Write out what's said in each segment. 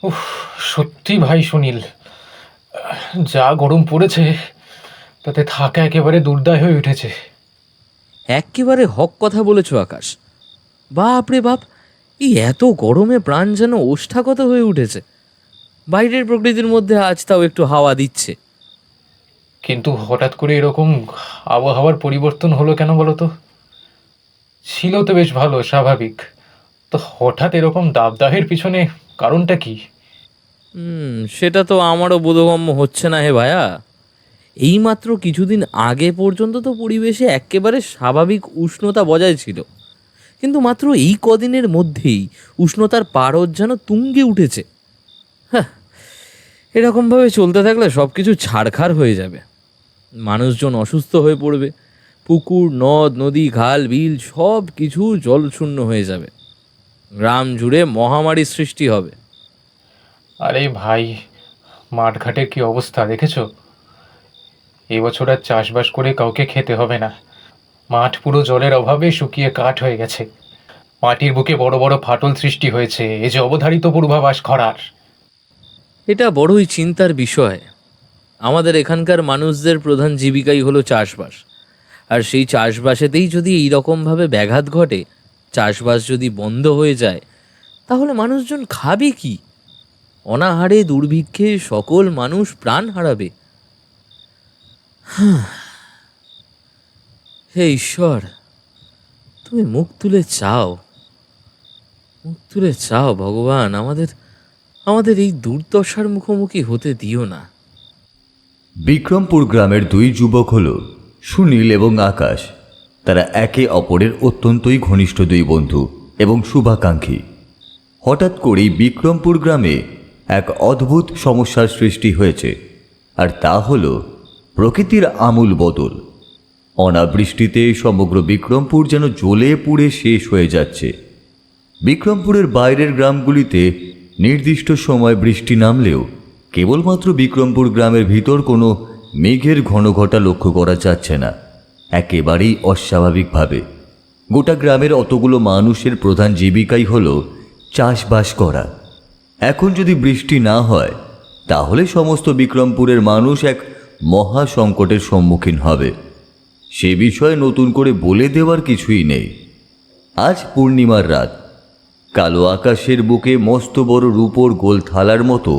উফ, সত্যি ভাই সুনীল, যা গরম পড়েছে তাতে থাকা একেবারে দুর্দায় হয়ে উঠেছে। এক্কেবারে হক কথা বলেছ আকাশ। বাপ রে বাপ, এই এত গরমে প্রাণ যেন ওষ্ঠাগত হয়ে উঠেছে। বাইরের প্রকৃতির মধ্যে আজ তাও একটু হাওয়া দিচ্ছে। কিন্তু হঠাৎ করে এরকম আবহাওয়ার পরিবর্তন হলো কেন বলো তো? ছিল তো বেশ ভালো, স্বাভাবিক। তো হঠাৎ এরকম দাবদাহের পিছনে কারণটা কি? সেটা তো আমারও বোধগম্য হচ্ছে না হে ভায়া। এইমাত্র কিছুদিন আগে পর্যন্ত তো পরিবেশে একেবারে স্বাভাবিক উষ্ণতা বজায় ছিল, কিন্তু মাত্র এই কদিনের মধ্যেই উষ্ণতার পারদ যেন তুঙ্গে উঠেছে। হ্যাঁ, এরকমভাবে চলতে থাকলে সব কিছু ছাড়খাড় হয়ে যাবে। মানুষজন অসুস্থ হয়ে পড়বে, পুকুর নদ নদী খাল বিল সব কিছু জলশূন্য হয়ে যাবে, গ্রাম জুড়ে মহামারীর সৃষ্টি হবে। আরে ভাই, মাঠঘাটের কি অবস্থা দেখেছো? এবছর আর চাষবাস করে কাউকে খেতে হবে না। মাঠ পুরো জলের অভাবে শুকিয়ে কাঠ হয়ে গেছে। মাটির বুকে বড় বড় ফাটল সৃষ্টি হয়েছে, এ যে অবধারিত পূর্বাভাস খরার। এটা বড়ই চিন্তার বিষয়। আমাদের এখানকার মানুষদের প্রধান জীবিকাই হলো চাষবাস, আর সেই চাষবাসেতেই যদি এইরকমভাবে ব্যাঘাত ঘটে, চাষবাস যদি বন্ধ হয়ে যায়, তাহলে মানুষজন খাবে কি? অনাহারে দুর্ভিক্ষে সকল মানুষ প্রাণ হারাবে। হে ঈশ্বর, তুমি মুখ তুলে চাও, মুখ তুলে চাও ভগবান, আমাদের আমাদের এই দুর্দশার মুখোমুখি হতে দিও না। বিক্রমপুর গ্রামের দুই যুবক হল সুনীল এবং আকাশ। তারা একে অপরের অত্যন্তই ঘনিষ্ঠ দুই বন্ধু এবং শুভাকাঙ্ক্ষী। হঠাৎ করেই বিক্রমপুর গ্রামে এক অদ্ভুত সমস্যার সৃষ্টি হয়েছে, আর তা হল প্রকৃতির আমূল বদল। অনাবৃষ্টিতে সমগ্র বিক্রমপুর যেন জ্বলে পুড়ে শেষ হয়ে যাচ্ছে। বিক্রমপুরের বাইরের গ্রামগুলিতে নির্দিষ্ট সময় বৃষ্টি নামলেও কেবলমাত্র বিক্রমপুর গ্রামের ভিতর কোনো মেঘের ঘনঘটা লক্ষ্য করা যাচ্ছে না, একেবারেই অস্বাভাবিকভাবে। গোটা গ্রামের অতগুলো মানুষের প্রধান জীবিকাই হল চাষবাস করা। এখন যদি বৃষ্টি না হয় তাহলে সমস্ত বিক্রমপুরের মানুষ এক মহা সংকটের সম্মুখীন হবে। সে বিষয়ে নতুন করে বলে দেওয়ার কিছুই নেই। আজ পূর্ণিমার রাত। কালো আকাশের বুকে মস্ত বড় রূপোর গোল থালার মতো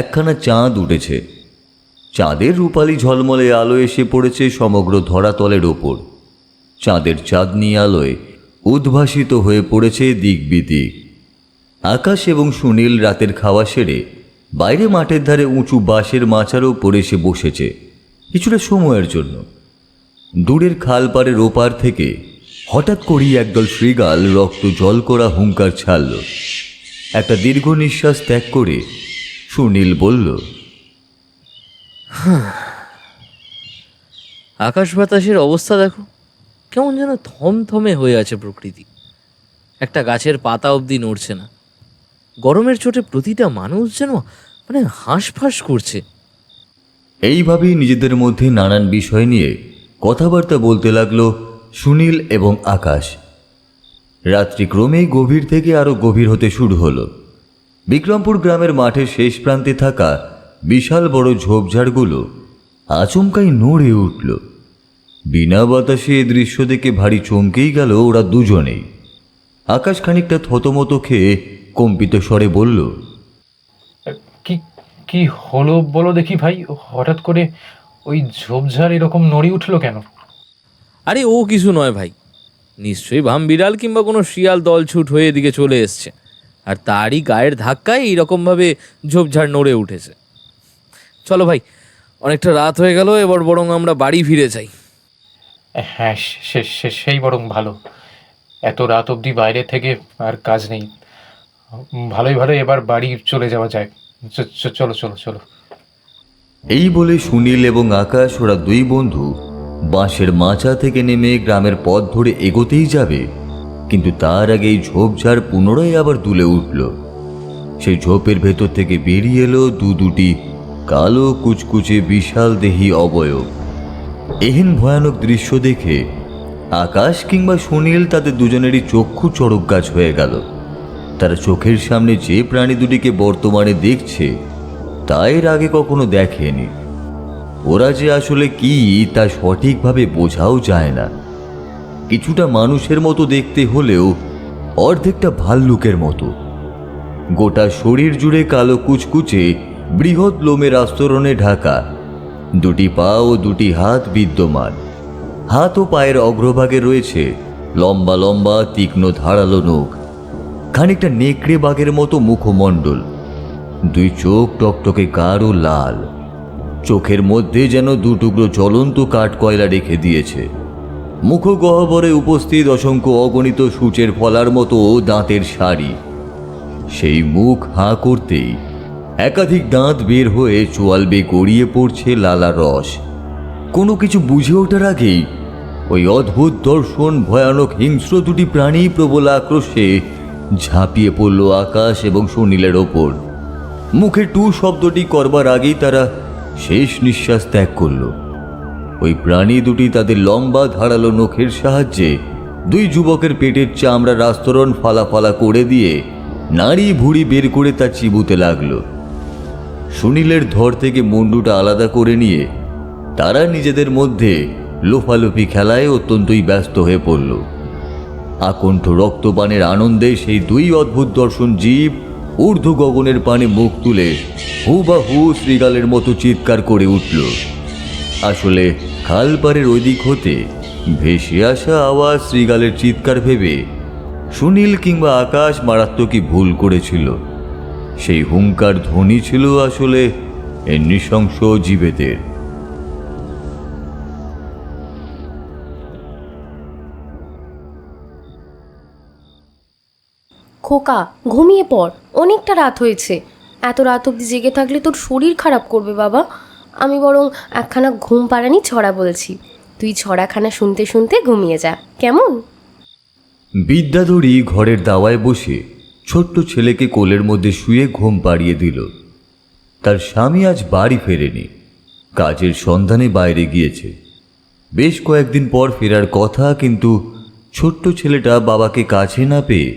একখানা চাঁদ উঠেছে। চাঁদের রূপালি ঝলমলে আলো এসে পড়েছে সমগ্র ধরাতলের ওপর। চাঁদের চাঁদনি আলোয় উদ্ভাসিত হয়ে পড়েছে দিক বিদিক। আকাশ এবং সুনীল রাতের খাওয়া সেরে বাইরে মাঠের ধারে উঁচু বাঁশের মাচার ওপর এসে বসেছে কিছুটা সময়ের জন্য। দূরের খালপাড়ের ওপার থেকে হঠাৎ করেই একদল শৃগাল রক্ত জল করা হুঙ্কার ছাড়ল। একটা দীর্ঘ নিঃশ্বাস ত্যাগ করে সুনীল বলল, আকাশ বাতাসের অবস্থা দেখো, কেমন যেন থমথমে হয়ে আছে প্রকৃতি। একটা গাছের পাতা অবধি নড়ছে না। গরমের চোটে প্রতিটা মানুষ যেন হাঁসফাঁস করছে। এইভাবেই নিজেদের মধ্যে নানান বিষয় নিয়ে কথাবার্তা বলতে লাগলো সুনীল এবং আকাশ। রাত্রি ক্রমেই গভীর থেকে আরো গভীর হতে শুরু হলো। বিক্রমপুর গ্রামের মাঠের শেষ প্রান্তে থাকা বিশাল বড় ঝোপঝাড়গুলো আচমকাই নড়ে উঠল। বিনা বাতাসে এ দৃশ্য দেখে ভারী চমকেই গেল ওরা দুজনেই। আকাশ খানিকটা থতমত খেয়ে কম্পিত স্বরে বলল, কি কি হলো বলো দেখি ভাই, হঠাৎ করে ওই ঝোপঝাড় এরকম নড়ে উঠলো কেন? আরে ও কিছু নয় ভাই, নিশ্চয়ই ভাম বিড়াল কিংবা কোনো শিয়াল দলছুট হয়ে এদিকে চলে এসছে, আর তারই গায়ের ধাক্কায় এইরকমভাবে ঝোপঝাড় নড়ে উঠেছে। চলো ভাই, অনেকটা রাত হয়ে গেল, এবার বরং আমরা বাড়ি ফিরে যাই। হ্যাঁ, সেই বরং ভালো। এত রাত অবধি বাইরে থেকে আর কাজ নেই। ভালোই ভালো এবার বাড়ি চলে যাওয়া যায়। চলো চলো চলো। এই বলে সুনীল এবং আকাশ ওরা দুই বন্ধু বাঁশের মাচা থেকে নেমে গ্রামের পথ ধরে এগোতেই যাবে, কিন্তু তার আগেই ঝোপঝাড় পুনরায় আবার দুলে উঠল। সেই ঝোপের ভেতর থেকে বেরিয়ে এলো দুটি কালো কুচকুচে বিশাল দেহী অবয়ব। এহেন ভয়ানক দৃশ্য দেখে আকাশ কিংবা সুনীল তাদের দুজনেরই চক্ষু চড়ক গাছ হয়ে গেল। তারা চোখের সামনে যে প্রাণী দুটিকে বর্তমানে দেখছে তা এর আগে কখনো দেখেনি। ওরা যে আসলে কি তা সঠিকভাবে বোঝাও যায় না। কিছুটা মানুষের মতো দেখতে হলেও অর্ধেকটা ভাল্লুকের মতো। গোটা শরীর জুড়ে কালো কুচকুচে বৃহৎ লোমের আস্তরণে ঢাকা, দুটি পা ও দুটি হাত বিদ্যমান। হাত ও পায়ের অগ্রভাগে রয়েছে লম্বা লম্বা তীক্ষ্ণ ধারালো নখ, খানিকটা নেকড়ে বাঘের মতো মুখমণ্ডল, দুই চোখ টকটকে গাঢ় লাল, চোখের মধ্যে যেন দুটুকরো জ্বলন্ত কাঠ কয়লা রেখে দিয়েছে। মুখগহ্বরে উপস্থিত অসংখ্য অগণিত সূচের ফলার মতো দাঁতের সারি। সেই মুখ হাঁ করতেই একাধিক দাঁত বের হয়ে চোয়াল বেয়ে গড়িয়ে পড়ছে লালা রস। কোনো কিছু বুঝে ওঠার আগেই ওই অদ্ভুত দর্শন ভয়ানক হিংস্র দুটি প্রাণী প্রবল আক্রোশে ঝাঁপিয়ে পড়ল আকাশ এবং সুনীলের ওপর। মুখে টু শব্দটি করবার আগেই তারা শেষ নিঃশ্বাস ত্যাগ করল। ওই প্রাণী দুটি তাদের লম্বা ধারালো নখের সাহায্যে দুই যুবকের পেটের চামড়ার আস্তরণ ফালা ফালা করে দিয়ে নাড়ি ভুড়ি বের করে তা চিবুতে লাগলো। সুনীলের ধর থেকে মুন্ডুটা আলাদা করে নিয়ে তারা নিজেদের মধ্যে লোফালোফি খেলায় অত্যন্তই ব্যস্ত হয়ে পড়ল। আকণ্ঠ রক্তপানের আনন্দে সেই দুই অদ্ভুত দর্শন জীব ঊর্ধ্ব গগনের পানে মুখ তুলে হুবাহু শ্রীগালের মতো চিৎকার করে উঠল। আসলে খালপাড়ের ওই দিক হতে ভেসে আসা আওয়াজ শ্রীগালের চিৎকার ভেবে সুনীল কিংবা আকাশ মারাত্মকই ভুল করেছিল। সেই হুঙ্কার ধ্বনি ছিল আসলে এর নৃশংস জীবেদের। খোকা, ঘুমিয়ে পড়, অনেকটা রাত হয়েছে। এত রাত অবধি জেগে থাকলে তোর শরীর খারাপ করবে বাবা। আমি বরং একখানা ঘুম পাড়ানি ছড়া বলছি, তুই ছড়াখানা শুনতে শুনতে ঘুমিয়ে যা, কেমন? বিদ্যাধরী ঘরের দাওয়ায় বসে ছোট্ট ছেলেকে কোলের মধ্যে শুয়ে ঘুম পাড়িয়ে দিল। তার স্বামী আজ বাড়ি ফেরেনি, কাজের সন্ধানে বাইরে গিয়েছে। বেশ কয়েকদিন পর ফেরার কথা, কিন্তু ছোট্ট ছেলেটা বাবাকে কাছে না পেয়ে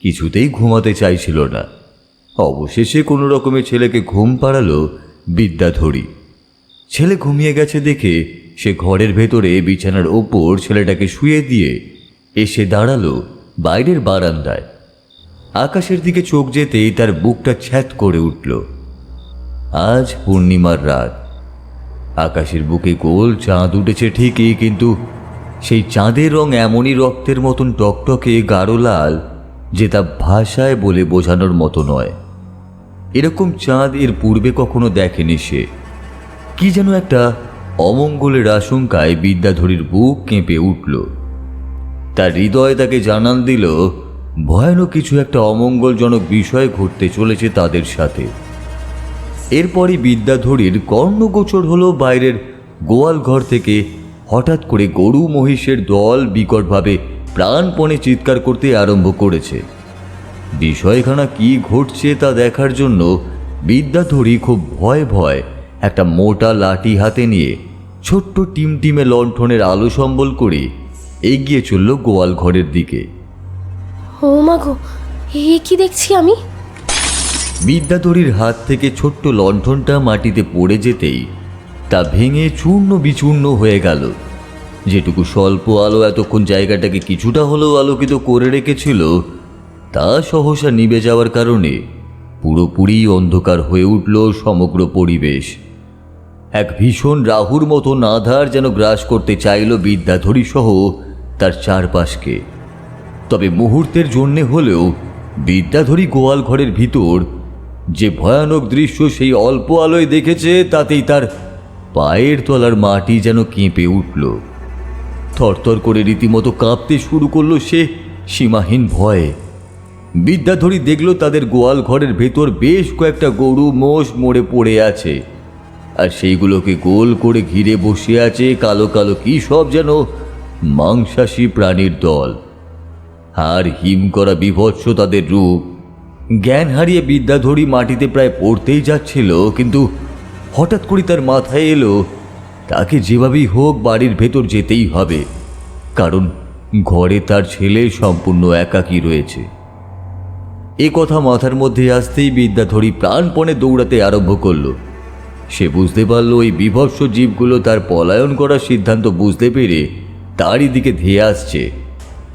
কিছুতেই ঘুমাতে চাইছিল না। অবশেষে কোনো রকমে ছেলেকে ঘুম পাড়ালো বিদ্যাধরী। ছেলে ঘুমিয়ে গেছে দেখে সে ঘরের ভেতরে বিছানার ওপর ছেলেটাকে শুয়ে দিয়ে এসে দাঁড়ালো বাইরের বারান্দায়। আকাশের দিকে চোখ যেতেই তার বুকটা ছ্যাঁত করে উঠল। আজ পূর্ণিমার রাত। আকাশের বুকে গোল চাঁদ উঠেছে ঠিকই, কিন্তু সেই চাঁদের রং এমনই রক্তের মতন টকটকে গাঢ় লাল যে তা ভাষায় বলে বোঝানোর মতো নয়। এরকম চাঁদ এর পূর্বে কখনো দেখেনি সে। কি যেন একটা অমঙ্গলের আশঙ্কায় বিদ্যাধরীর বুক কেঁপে উঠল। তার হৃদয় তাকে জানান দিল ভয়ানক কিছু একটা অমঙ্গলজনক বিষয় ঘটতে চলেছে তাদের সাথে। এরপরই বিদ্যাধরীর কর্ণগোচর হলো বাইরের গোয়াল ঘর থেকে হঠাৎ করে গরু মহিষের দল বিকটভাবে প্রাণপণে চিৎকার করতে আরম্ভ করেছে। বিষয়খানা কি ঘটছে তা দেখার জন্য বিদ্যাধরী খুব ভয়ে ভয়ে একটা মোটা লাঠি হাতে নিয়ে ছোট্ট টিমটিমে লণ্ঠনের আলো সম্বল করে এগিয়ে চলল গোয়াল ঘরের দিকে। ও মা গো, এ কি দেখছি আমি? বিদ্যাধরীর হাত থেকে ছোট্ট লণ্ঠনটা মাটিতে পড়ে যেতেই তা ভেঙে চূর্ণ বিচূর্ণ হয়ে গেল। যেটুকু স্বল্প আলো এতক্ষণ জায়গাটাকে কিছুটা হলেও আলোকিত করে রেখেছিল তা সহসা নিভে যাওয়ার কারণে পুরোপুরি অন্ধকার হয়ে উঠল সমগ্র পরিবেশ। এক ভীষণ রাহুর মতো আঁধার যেন গ্রাস করতে চাইল বিদ্যাধরী সহ তার চারপাশকে। তবে মুহূর্তের জন্যে হলেও বিদ্যাধরী গোয়াল ঘরের ভিতর যে ভয়ানক দৃশ্য সেই অল্প আলোয় দেখেছে তাতেই তার পায়ের তলার মাটি যেন কেঁপে উঠল। থরথর করে রীতিমতো কাঁপতে শুরু করলো সে সীমাহীন ভয়ে। বিদ্যাধরী দেখল তাদের গোয়াল ঘরের ভেতর বেশ কয়েকটা গরু মোষ মরে পড়ে আছে, আর সেইগুলোকে গোল করে ঘিরে বসে আছে কালো কালো কি সব যেন মাংসাশী প্রাণীর দল। আর হিম করা বিভৎস তাদের রূপ। জ্ঞান হারিয়ে বিদ্যাধরী মাটিতে প্রায় পড়তেই যাচ্ছিল, কিন্তু হঠাৎ করে তার মাথায় এলো তাকে যেভাবেই হোক বাড়ির ভেতর যেতেই হবে, কারণ ঘরে তার ছেলে সম্পূর্ণ একাকী রয়েছে। এ কথা মাথার মধ্যে আসতেই বিদ্যাধরী প্রাণপণে দৌড়াতে আরম্ভ করলো। সে বুঝতে পারল ওই বিভৎস জীবগুলো তার পলায়ন করার সিদ্ধান্ত বুঝতে পেরে তারই দিকে ধেয়ে আসছে।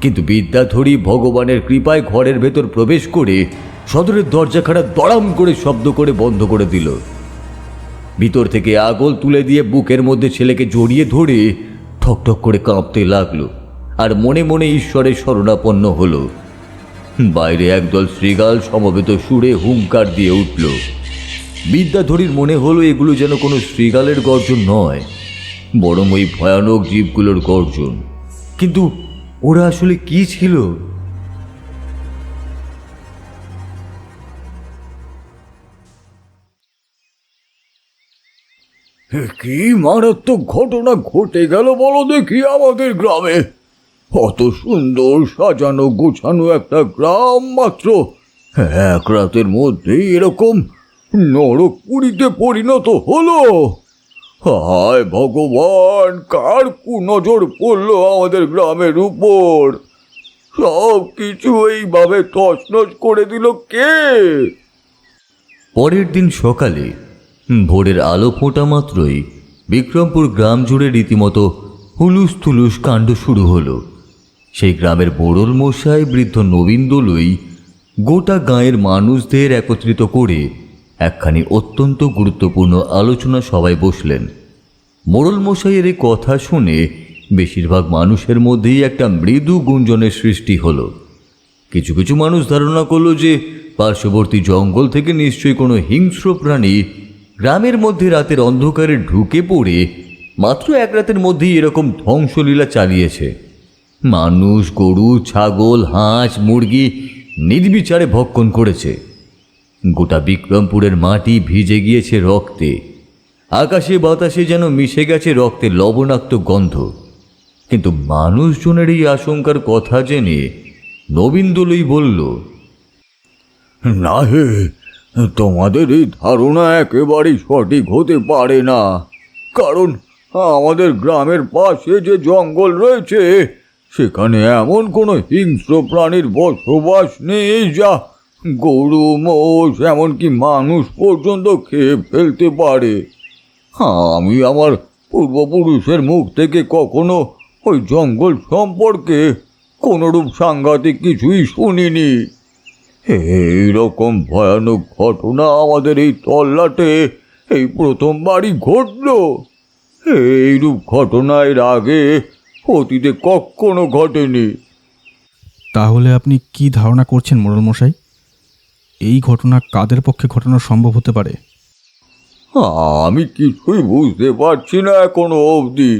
কিন্তু বিদ্যাধরী ভগবানের কৃপায় ঘরের ভেতর প্রবেশ করে সদরের দরজাখানা দড়াম করে শব্দ করে বন্ধ করে দিল। ভিতর থেকে আগল তুলে দিয়ে বুকের মধ্যে ছেলেকে জড়িয়ে ধরে ঠকঠক করে কাঁপতে লাগলো আর মনে মনে ঈশ্বরের শরণাপন্ন হলো। বাইরে একদল শৃগাল সমবেত সুরে হুঙ্কার দিয়ে উঠল। বিদ্যাধরীর মনে হলো এগুলো যেন কোনো শৃগালের গর্জন নয়, বরং ওই ভয়ানক জীবগুলোর গর্জন। কিন্তু ওরা আসলে কি ছিল? কি মারাত্মক ঘটনা ঘটে গেল বলো দেখি আমাদের গ্রামে। কত সুন্দর সাজানো গোছানো একটা গ্রাম, মাত্র এক রাতের মধ্যেই এরকম নরকপুরীতে পরিণত হলো। হায় ভগবান, কার কুনজর পড়লো আমাদের গ্রামের উপর? সব কিছু এইভাবে তছনছ করে দিল কে? পরের দিন সকালে ভোরের আলো ফোটা মাত্রই বিক্রমপুর গ্রাম জুড়ে রীতিমতো হুলুস থুলুস কাণ্ড শুরু হলো। সেই গ্রামের মোড়ল মশাই বৃদ্ধ নবীন দলুই গোটা গাঁয়ের মানুষদের একত্রিত করে একখানি অত্যন্ত গুরুত্বপূর্ণ আলোচনা সবাই বসলেন। মোড়ল মশাইয়ের এই কথা শুনে বেশিরভাগ মানুষের মধ্যেই একটা মৃদু গুঞ্জনের সৃষ্টি হলো। কিছু কিছু মানুষ ধারণা করলো যে পার্শ্ববর্তী জঙ্গল থেকে নিশ্চয়ই কোনো হিংস্র প্রাণী গ্রামের মধ্যে রাতের অন্ধকারে ঢুকে পড়ে মাত্র এক রাতের মধ্যেই এরকম ধ্বংসলীলা চালিয়েছে। মানুষ, গরু, ছাগল, হাঁস, মুরগি নির্বিচারে ভক্ষণ করেছে। গোটা বিক্রমপুরের মাটি ভিজে গিয়েছে রক্তে। আকাশে বাতাসে যেন মিশে গেছে রক্তের লবণাক্ত গন্ধ। কিন্তু মানুষজনের এই আশঙ্কার কথা জেনে নবীন দলুই বলল, না হে, তোমাদের এই ধারণা একেবারেই সঠিক হতে পারে না। কারণ আমাদের গ্রামের পাশে যে জঙ্গল রয়েছে সেখানে এমন কোনো হিংস্র প্রাণীর বসবাস নেই যা গরু, মোষ, এমনকি মানুষ পর্যন্ত খেয়ে ফেলতে পারে। আমি আমার পূর্বপুরুষের মুখ থেকে কখনো ওই জঙ্গল সম্পর্কে কোনোরূপ সাংঘাতিক কিছুই শুনিনি। এইরকম ভয়ানক ঘটনা আমাদের এই তল্লাটে এই প্রথমবারই ঘটল। এইরূপ ঘটনা এর আগে অতীতে কখনো ঘটেনি। তাহলে আপনি কি ধারণা করছেন মোড়ল মশাই? এই ঘটনা কাদের পক্ষে ঘটানো সম্ভব হতে পারে? আমি কিছুই বুঝতে পারছি না এখনো অবধি।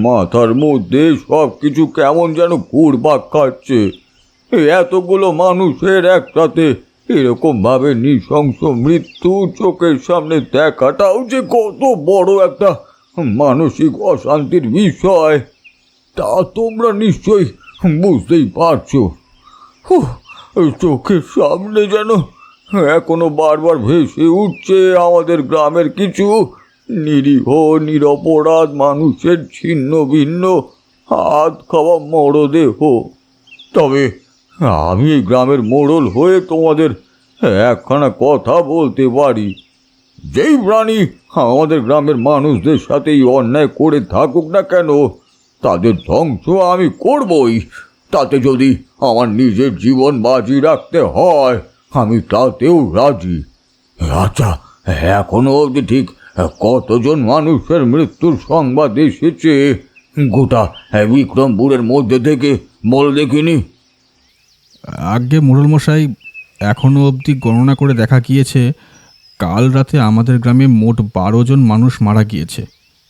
মাথার মধ্যে সব কিছু কেমন যেন ঘুরপাক খাচ্ছে। এতগুলো মানুষের একসাথে এরকম ভাবে নৃশংস মৃত্যু চোখের সামনে দেখাটাও যে কত বড় একটা মানসিক অশান্তির বিষয় তা তোমরা নিশ্চয়ই বুঝতেই পারছো। চোখের সামনে যেন এখনো বারবার ভেসে উঠছে আমাদের গ্রামের কিছু নিরীহ নিরপরাধ মানুষের ছিন্ন ভিন্ন হাত খাওয়া মরদেহ। তবে আমি এই গ্রামের মোড়ল হয়ে তোমাদের একখানা কথা বলতে পারি। যেই প্রাণী আমাদের গ্রামের মানুষদের সাথেই অন্যায় করে থাকুক না কেন, তাদের ধ্বংস আমি করবই। তাতে যদি আমার নিজের জীবন বাজি রাখতে হয় আমি তাতেও রাজি। আচ্ছা, এখনো অবধি ঠিক কতজন মানুষের মৃত্যুর সংবাদ এসেছে গোটা বিক্রমপুরের মধ্যে থেকে বল দেখিনি? আগে মোড়ল মশাই, এখনও অবধি গণনা করে দেখা গিয়েছে কাল রাতে আমাদের গ্রামে মোট 12 জন মানুষ মারা গিয়েছে,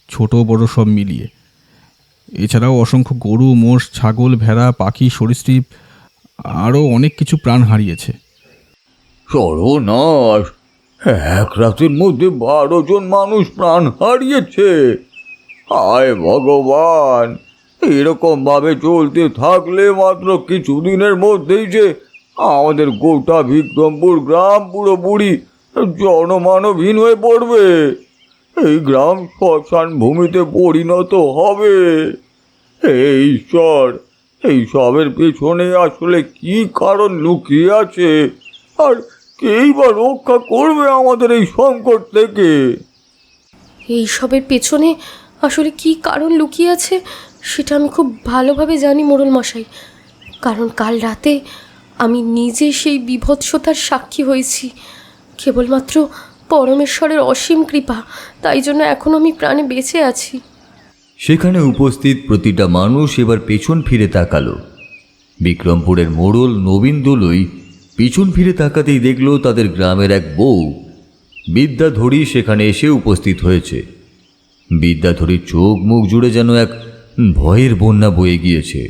ছোট বড় সব মিলিয়ে। এছাড়াও অসংখ্য গরু, মোষ, ছাগল, ভেড়া, পাখি, সরীসৃপ আরও অনেক কিছু প্রাণ হারিয়েছে। সর্বনাশ! এক রাতের মধ্যে 12 জন মানুষ প্রাণ হারিয়েছে। হায় ভগবান! এরকম ভাবে চলতে থাকলে মাত্র কিছুদিনের মধ্যেই যে আমাদের গোটা বিক্রমপুর গ্রাম পুরোপুরি জনমানবহীন হয়ে পড়বে। এই গ্রাম শ্মশান ভূমিতে পরিণত হবে। হে ঈশ্বর, এই সবের পেছনে আসলে কি কারণ লুকিয়ে আছে আর কেই বা রক্ষা করবে আমাদের এই সংকট থেকে? এইসবের পেছনে আসলে কি কারণ লুকিয়ে আছে সেটা আমি খুব ভালোভাবে জানি মোড়ল মশাই, কারণ কাল রাতে আমি নিজে সেই বীভৎসতার সাক্ষী হয়েছি। কেবলমাত্র পরমেশ্বরের অসীম কৃপা, তাই জন্য এখনও আমি প্রাণে বেঁচে আছি। সেখানে উপস্থিত প্রতিটা মানুষ এবার পেছন ফিরে তাকালো। বিক্রমপুরের মোড়ল নবীন দোলই পিছন ফিরে তাকাতেই দেখল তাদের গ্রামের এক বউ বিদ্যাধরী সেখানে এসে উপস্থিত হয়েছে। বিদ্যাধরীর চোখ মুখ জুড়ে যেন এক ভয়ের বন্যা বয়ে গিয়েছে।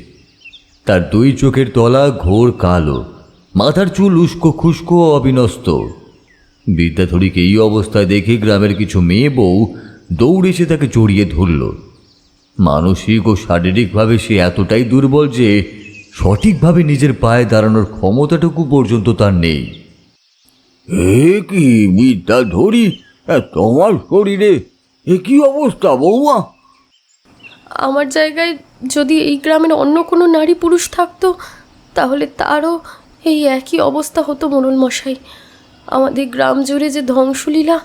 তার দুই চোখের তলা ঘোর কালো, মাথার চুল উস্কো খুস্কো অবিনস্ত। বিদ্যাধরীকে এই অবস্থায় দেখে গ্রামের কিছু মেয়ে বউ দৌড়ে এসে তাকে জড়িয়ে ধরল। মানসিক ও শারীরিকভাবে সে এতটাই দুর্বল যে সঠিকভাবে নিজের পায়ে দাঁড়ানোর ক্ষমতাটুকু পর্যন্ত তার নেই। এ কি বিদ্যাধরী, তোমার শরীরে এ কি অবস্থা বৌমা? আমার জায়গায় যদি এই গ্রামের অন্য কোনো নারী পুরুষ থাকতো তাহলে তারও এই একই অবস্থা হতো মোড়ল মশাই। আমাদের গ্রাম জুড়ে যে ধ্বংসলীলা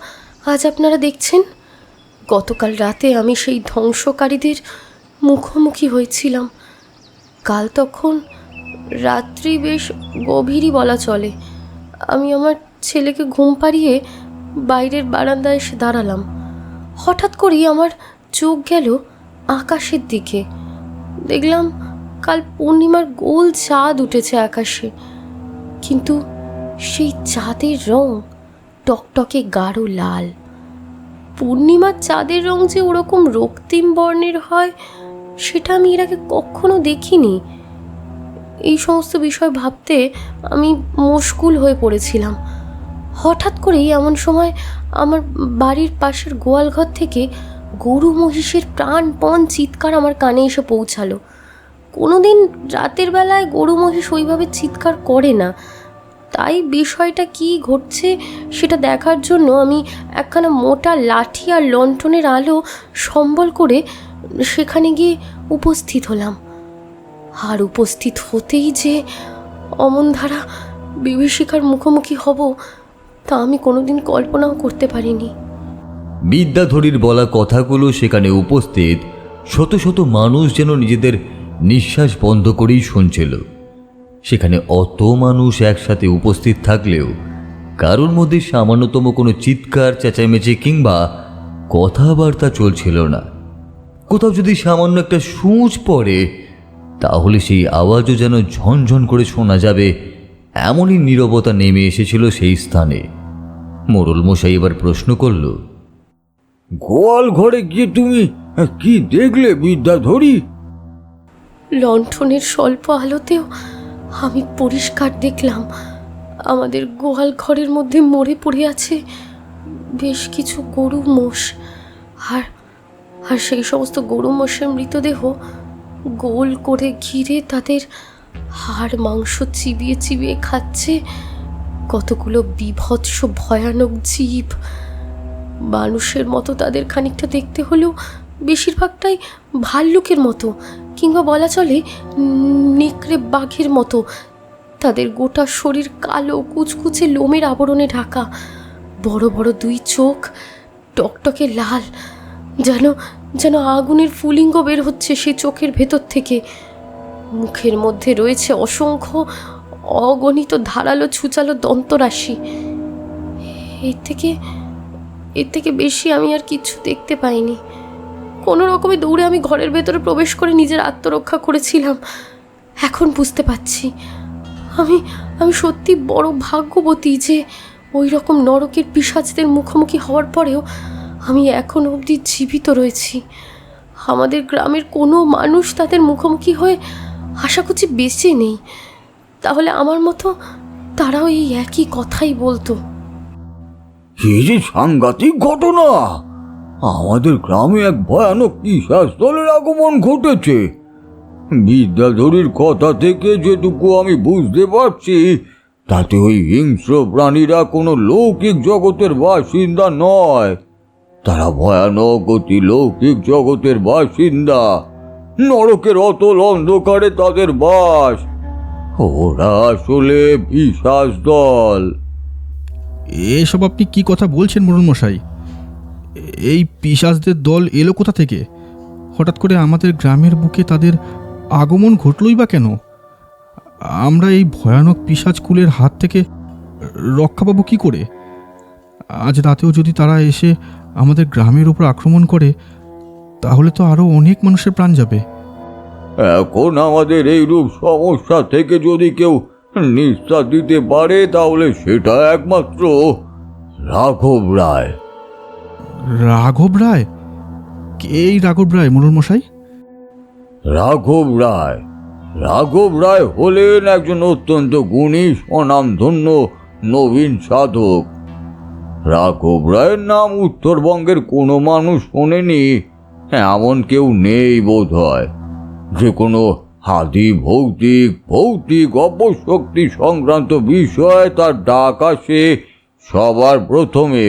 আজ আপনারা দেখছেন, গতকাল রাতে আমি সেই ধ্বংসকারীদের মুখোমুখি হয়েছিলাম। কাল তখন রাত্রি বেশ গভীরই বলা চলে। আমি আমার ছেলেকে ঘুম পাড়িয়ে বাইরের বারান্দায় এসে দাঁড়ালাম। হঠাৎ করেই আমার চোখ গেল আকাশের দিকে। দেখলাম কাল পূর্ণিমার গোল চাঁদ উঠেছে আকাশে, কিন্তু সেই চাঁদের রং টকটকে গাঢ় লাল। পূর্ণিমার চাঁদের রং যে ওরকম রক্তিম বর্ণের হয় সেটা আমি এর আগে কখনো দেখিনি। এই সমস্ত বিষয় ভাবতে আমি মুশকুল হয়ে পড়েছিলাম। হঠাৎ করেই এমন সময় আমার বাড়ির পাশের গোয়ালঘর থেকে গরু মহিষের প্রাণপণ চিৎকার আমার কানে এসে পৌঁছালো। কোনোদিন রাতের বেলায় গরু মহিষ ওইভাবে চিৎকার করে না, তাই বিষয়টা কি ঘটছে সেটা দেখার জন্য আমি একখানা মোটা লাঠি আর লণ্ঠনের আলো সম্বল করে সেখানে গিয়ে উপস্থিত হলাম। আর উপস্থিত হতেই যে অমনধারা বিভীষিকার মুখোমুখি হব তা আমি কোনোদিন কল্পনাও করতে পারিনি। বিদ্যাধরীর বলা কথাগুলো সেখানে উপস্থিত শত শত মানুষ যেন নিজেদের নিঃশ্বাস বন্ধ করেই শুনছিল। সেখানে অত মানুষ একসাথে উপস্থিত থাকলেও কারোর মধ্যে সামান্যতম কোনো চিৎকার চেঁচামেচি কিংবা কথাবার্তা চলছিল না। কোথাও যদি সামান্য একটা সূঁচ পড়ে তাহলে সেই আওয়াজও যেন ঝনঝন করে শোনা যাবে, এমনই নীরবতা নেমে এসেছিল সেই স্থানে। মোড়ল মশাই এবার প্রশ্ন করল, গোয়াল ঘরে গিয়ে তুমি কি দেখলে বিদ্যাধরী? লণ্ঠনের স্বল্প আলোতেও আমি পরিষ্কার দেখলাম আমাদের গোয়াল ঘরের মধ্যে মরে পড়ে আছে বেশ কিছু গরু মোষ। আর আর সেই সমস্ত গরু মোষের মৃতদেহ গোল করে ঘিরে তাদের হাড় মাংস চিবিয়ে চিবিয়ে খাচ্ছে কতগুলো বীভৎস ভয়ানক জীব। মানুষের মতো তাদের খানিকটা দেখতে হলেও বেশিরভাগটাই ভাল্লুকের মতো, কিংবা বলা চলে নেকড়ে বাঘের মতো। তাদের গোটা শরীর কালো কুচকুচে লোমের আবরণে ঢাকা, বড় বড় দুই চোখ টকটকে লাল, যেন যেন আগুনের ফুলিঙ্গ বের হচ্ছে সেই চোখের ভেতর থেকে। মুখের মধ্যে রয়েছে অসংখ্য অগণিত ধারালো ছুচালো দন্তরাশি। এর থেকে বেশি আমি আর কিছু দেখতে পাইনি। কোনো রকমে দৌড়ে আমি ঘরের ভেতরে প্রবেশ করে নিজের আত্মরক্ষা করেছিলাম। এখন বুঝতে পারছি আমি সত্যি বড় ভাগ্যবতী যে ওই রকম নরকের পিশাচদের মুখোমুখি হওয়ার পরেও আমি এখন অবধি জীবিত রয়েছি। আমাদের গ্রামের কোনো মানুষ তাদের মুখোমুখি হয়ে আশা করছি বেঁচে নেই, তাহলে আমার মতো তারাও এই একই কথাই বলতো। কি যে সাংঘাতিক ঘটনা! আমাদের গ্রামে এক ভয়ানক পিশাচ দলের আগমন ঘটেছে। বিদ্যাধরীর কথা থেকে যেটুকু আমি বুঝতে পারছি তাতে ওই হিংস্র প্রাণীরা কোনো লৌকিক জগতের বাসিন্দা নয়, তারা ভয়ানক অতি লৌকিক জগতের বাসিন্দা। নরকের অতল অন্ধকারে তাদের বাস। ওরা আসলে পিশাচ দল। এসব আপনি কি কথা বলছেন মোড়ল মশাই? এই পিশাচদের দল এলো কোথা থেকে? হঠাৎ করে আমাদের গ্রামের বুকে তাদের আগমন ঘটলই বা কেন? আমরা এই ভয়ানক পিশাচ কুলের হাত থেকে রক্ষা পাবো কি করে? আজ রাতেও যদি তারা এসে আমাদের গ্রামের উপর আক্রমণ করে, তাহলে তো আরও অনেক মানুষের প্রাণ যাবে। এখন আমাদের এইরূপ সমস্যা থেকে যদি কেউ নিস্তার দিতে পারে, তাহলে সেটা একমাত্র রাঘব রায়। রাঘব রায়? কে এই রাঘব রায় মোড়ল মশাই? রাঘব রায় রাঘব রায় হলেন একজন অত্যন্ত গুণী স্বনামধন্য নবীন সাধক। রাঘব রায়ের নাম উত্তরবঙ্গের কোনো মানুষ শোনেনি এমন কেউ নেই বোধ হয়। যে কোনো আদি ভৌতিক অপশক্তি সংক্রান্ত বিষয় তার ডাক আসে সবার প্রথমে।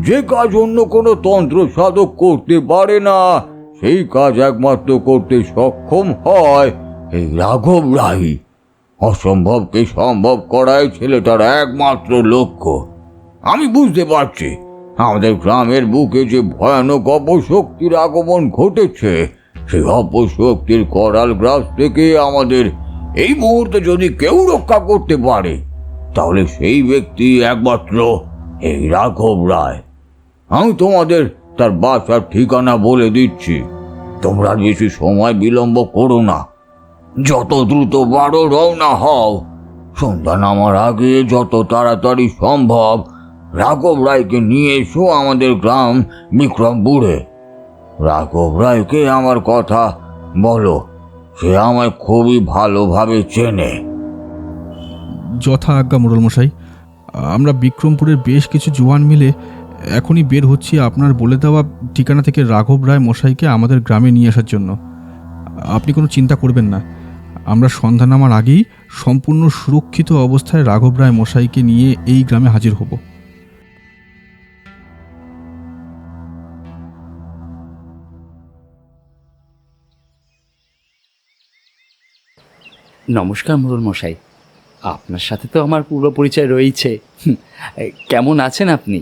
যে কাজ অন্য কোনো তন্ত্র সাধক করতে পারে না, সেই কাজ একমাত্র করতে সক্ষম হয় এই রাঘব রায়। অসম্ভবকে সম্ভব করাই ছেলেটার একমাত্র লক্ষ্য। আমি বুঝতে পারছি আমাদের গ্রামের বুকে যে ভয়ানক অপশক্তির আগমন ঘটেছে, সেই অপশক্তির করাল গ্রাস থেকে আমাদের এই মুহূর্তে যদি কেউ রক্ষা করতে পারে, তাহলে সেই ব্যক্তি একমাত্র এই রাঘব রায়। আমি তোমাদের তার বাসার ঠিকানা বলে দিচ্ছি। তোমরা বেশি সময় বিলম্ব করো না, যত দ্রুত পারো রওনা হও। সন্ধ্যা নামার আগে যত তাড়াতাড়ি সম্ভব রাঘব রায়কে নিয়ে এসো আমাদের গ্রাম বিক্রমপুরে। রাঘব রায়কে আমার কথা বলো, সে আমায় খুবই ভালোভাবে চেনে। যথা আজ্ঞা মোড়ল মশাই। আমরা বিক্রমপুরের বেশ কিছু জওয়ান মিলে এখনই বের হচ্ছি আপনার বলে দেওয়া ঠিকানা থেকে রাঘব রায় মশাইকে আমাদের গ্রামে নিয়ে আসার জন্য। আপনি কোনো চিন্তা করবেন না, আমরা সন্ধ্যা নামার আগেই সম্পূর্ণ সুরক্ষিত অবস্থায় রাঘব রায় মশাইকে নিয়ে এই গ্রামে হাজির হব। নমস্কার মোড়ল মশাই, আপনার সাথে তো আমার পূর্ব পরিচয় রয়েছে। কেমন আছেন আপনি?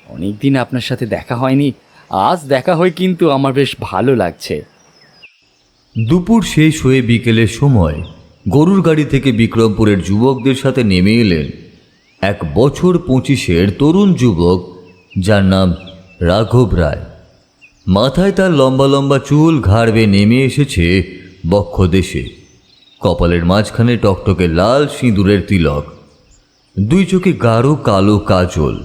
অনেক দিন আপনার সাথে দেখা হয়নি, আজ দেখা হয়ে কিন্তু আমার বেশ ভালো লাগছে। দুপুর শেষ হয়ে বিকেলের সময় গরুর গাড়ি থেকে বিক্রমপুরের যুবকদের সাথে নেমে এলেন 1 বছর 25-এর তরুণ যুবক, যার নাম রাঘব রায়। মাথায় তার লম্বা লম্বা চুল ঘাড় বেয়ে নেমে এসেছে বক্ষদেশে। কপালের মাঝখানে টকটকে লাল সিঁদুরের তিলক। 2 চোখে গাঢ় কালো কাজল,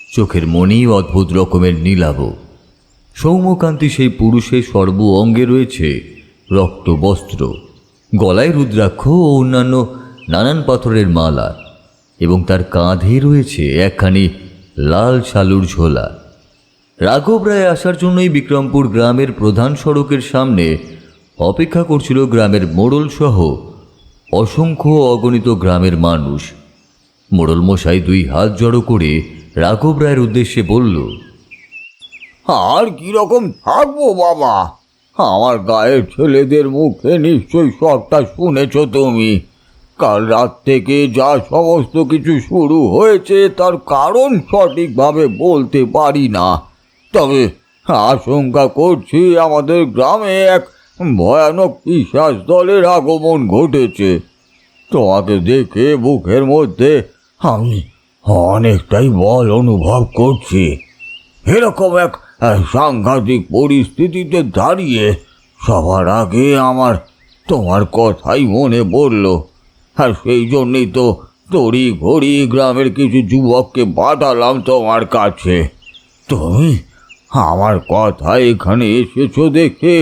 চোখের মনি অদ্ভুত রকমের নীলাভ। সৌম্যকান্তি সেই পুরুষের সর্ব অঙ্গে রয়েছে রক্ত বস্ত্র, গলায় রুদ্রাক্ষ ও অন্যান্য নানান পাথরের মালা, এবং তার কাঁধে রয়েছে একখানি লাল শালুর ঝোলা। রাঘব রায় আসার জন্যই বিক্রমপুর গ্রামের প্রধান সড়কের সামনে অপেক্ষা করছিল গ্রামের মোড়ল সহ অসংখ্য অগণিত গ্রামের মানুষ। মোড়ল মশাই 2 হাত জড়ো করে রাঘব রায়ের উদ্দেশ্যে বলল, আর কিরকম থাকবো বাবা? আমার গায়ের ছেলেদের মুখে নিশ্চয়ই সবটা শুনেছ তুমি। কাল রাত থেকে যা সমস্ত কিছু শুরু হয়েছে তার কারণ সঠিকভাবে বলতে পারি না, তবে আশঙ্কা করছি আমাদের গ্রামে এক ভয়ানক পিশাচ দলের আগমন ঘটেছে। তোমাকে দেখে বুকের মধ্যে আমি অনেকটাই বল অনুভব করছি। এরকম এক সাংঘাতিক পরিস্থিতিতে দাঁড়িয়ে সবার আগে আমার তোমার কথাই মনে পড়ল, আর সেই জন্যই তো তড়ি ঘড়ি গ্রামের কিছু যুবককে পাঠালাম তোমার কাছে। তুমি আমার কথা এখানে এসেছো দেখে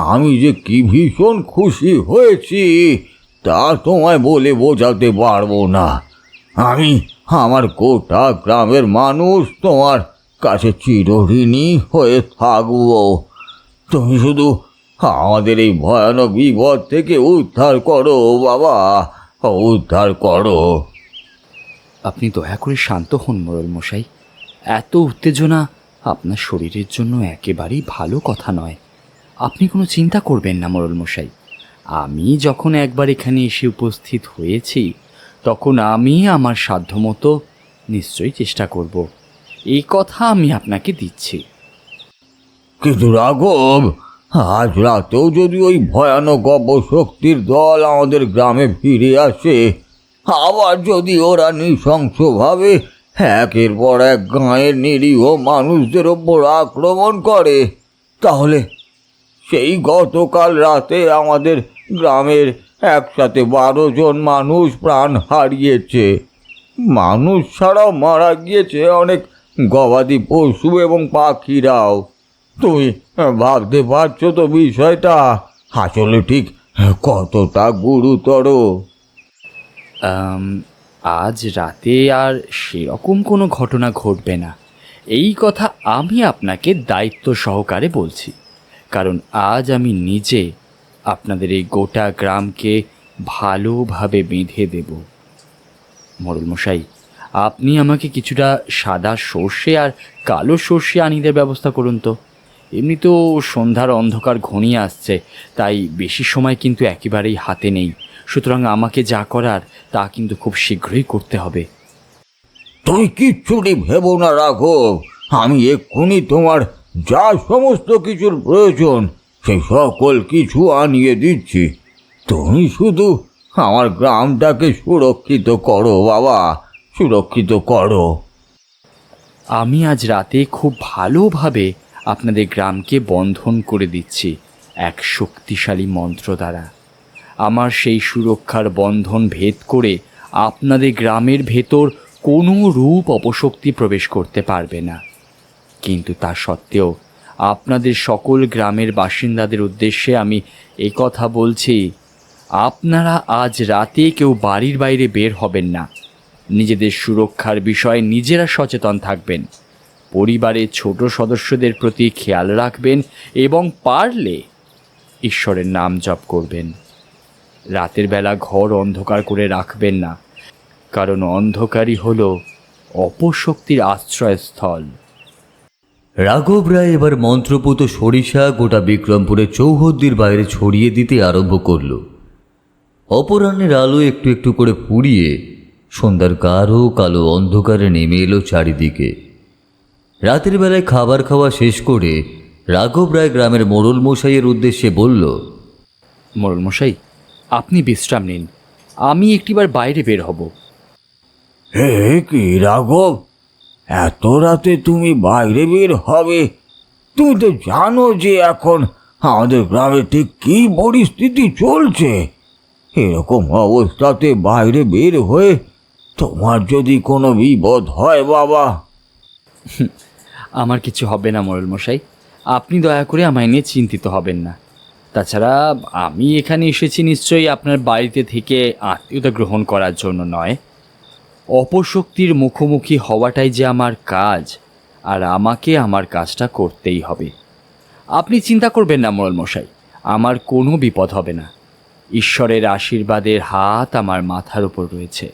আমি যে কি ভীষণ খুশি হয়েছি তা তোমায় বলে বোঝাতে পারবো না। আমি আমার গোটা গ্রামের মানুষ তোমার কাছে চিরঋণী হয়ে থাকবো। তুমি শুধু আমাদের এই ভয়ানক বিপদ থেকে উদ্ধার করো বাবা, উদ্ধার করো। আপনি দয়া করে শান্ত হন মোড়ল মশাই, এত উত্তেজনা আপনার শরীরের জন্য একেবারেই ভালো কথা নয়। আপনি কোনো চিন্তা করবেন না মোড়ল মশাই, আমি যখন একবার এখানে এসে উপস্থিত হয়েছি, তখন আমি আমার সাধ্যমতো নিশ্চয়ই চেষ্টা করব। এই কথা আমি আপনাকে দিচ্ছি। কিন্তু রাঘব, আজ রাতেও যদি ওই ভয়ানক অপশক্তির দল আমাদের গ্রামে ফিরে আসে, আবার যদি ওরা নৃশংসভাবে একের পর এক গাঁয়ের নিরীহ মানুষদের ওপর আক্রমণ করে, তাহলে সেই গতকাল রাতে আমাদের গ্রামের একসাথে 12 জন মানুষ প্রাণ হারিয়েছে। মানুষ ছাড়াও মারা গিয়েছে অনেক গবাদি পশু এবং পাখিরাও। তুমি ভাবতে পারছো তো বিষয়টা আসলে ঠিক কতটা গুরুতর? আজ রাতে আর সেরকম কোনো ঘটনা ঘটবে না, এই কথা আমি আপনাকে দায়িত্ব সহকারে বলছি। কারণ আজ আমি নিজে আপনাদের এই গোটা গ্রামকে ভালোভাবে বেঁধে দেব। মোড়ল মশাই, আপনি আমাকে কিছুটা সাদা সর্ষে আর কালো সর্ষে আনিদের ব্যবস্থা করুন তো। এমনি তো সন্ধ্যার অন্ধকার ঘনিয়ে আসছে, তাই বেশি সময় কিন্তু একেবারেই হাতে নেই। সুতরাং আমাকে যা করার তা কিন্তু খুব শীঘ্রই করতে হবে। তুই কিচ্ছুটি ভেবো না রাঘব, আমি এক্ষুনি তোমার যা সমস্ত কিছুর প্রয়োজন সেই সকল কিছু আনিয়ে দিচ্ছি। তুমি শুধু আমার গ্রামটাকে সুরক্ষিত করো বাবা, সুরক্ষিত করো। আমি আজ রাতে খুব ভালোভাবে আপনাদের গ্রামকে বন্ধন করে দিচ্ছি এক শক্তিশালী মন্ত্র দ্বারা। আমার সেই সুরক্ষার বন্ধন ভেদ করে আপনাদের গ্রামের ভেতর কোনো রূপ অপশক্তি প্রবেশ করতে পারবে না। কিন্তু তা সত্ত্বেও আপনাদের সকল গ্রামের বাসিন্দাদের উদ্দেশ্যে আমি এই কথা বলছি, আপনারা আজ রাতে কেউ বাড়ির বাইরে বের হবেন না। নিজেদের সুরক্ষার বিষয়ে নিজেরা সচেতন থাকবেন, পরিবারের ছোট সদস্যদের প্রতি খেয়াল রাখবেন এবং পারলে ঈশ্বরের নাম জপ করবেন। রাতের বেলা ঘর অন্ধকার করে রাখবেন না, কারণ অন্ধকারই হলো অপশক্তির আশ্রয়স্থল। রাঘব রায় এবার মন্ত্রপুত সরিষা গোটা বিক্রমপুরের চৌহদ্দির বাইরে ছড়িয়ে দিতে আরম্ভ করল। অপরাহ্নের আলো একটু একটু করে পুড়িয়ে সন্ধ্যার গাঢ় কালো অন্ধকারে নেমে এলো চারিদিকে। রাতের বেলায় খাবার খাওয়া শেষ করে রাঘব রায় গ্রামের মোড়ল মশাইয়ের উদ্দেশ্যে বলল, মোড়ল মশাই, আপনি বিশ্রাম নিন, আমি একটিবার বাইরে বের হব। হে কি রাঘব, এত রাতে তুমি বাইরে বের হবে? তুমি তো জানো যে এখন আমাদের গ্রামে ঠিক কী পরিস্থিতি চলছে। এরকম অবস্থাতে বাইরে বের হয়ে তোমার যদি কোনো বিপদ হয় বাবা। আমার কিছু হবে না মোড়ল মশাই, আপনি দয়া করে আমায় নিয়ে চিন্তিত হবেন না। তাছাড়া আমি এখানে এসেছি নিশ্চয়ই আপনার বাড়িতে থেকে আত্মীয়তা গ্রহণ করার জন্য নয়। অপশক্তির মুখোমুখি হওয়াটাই যে আমার কাজ, আর আমাকে আমার কাজটা করতেই হবে। আপনি চিন্তা করবেন না মোড়ল মশাই, আমার কোনো বিপদ হবে না। ঈশ্বরের আশীর্বাদের হাত আমার মাথার উপর রয়েছে।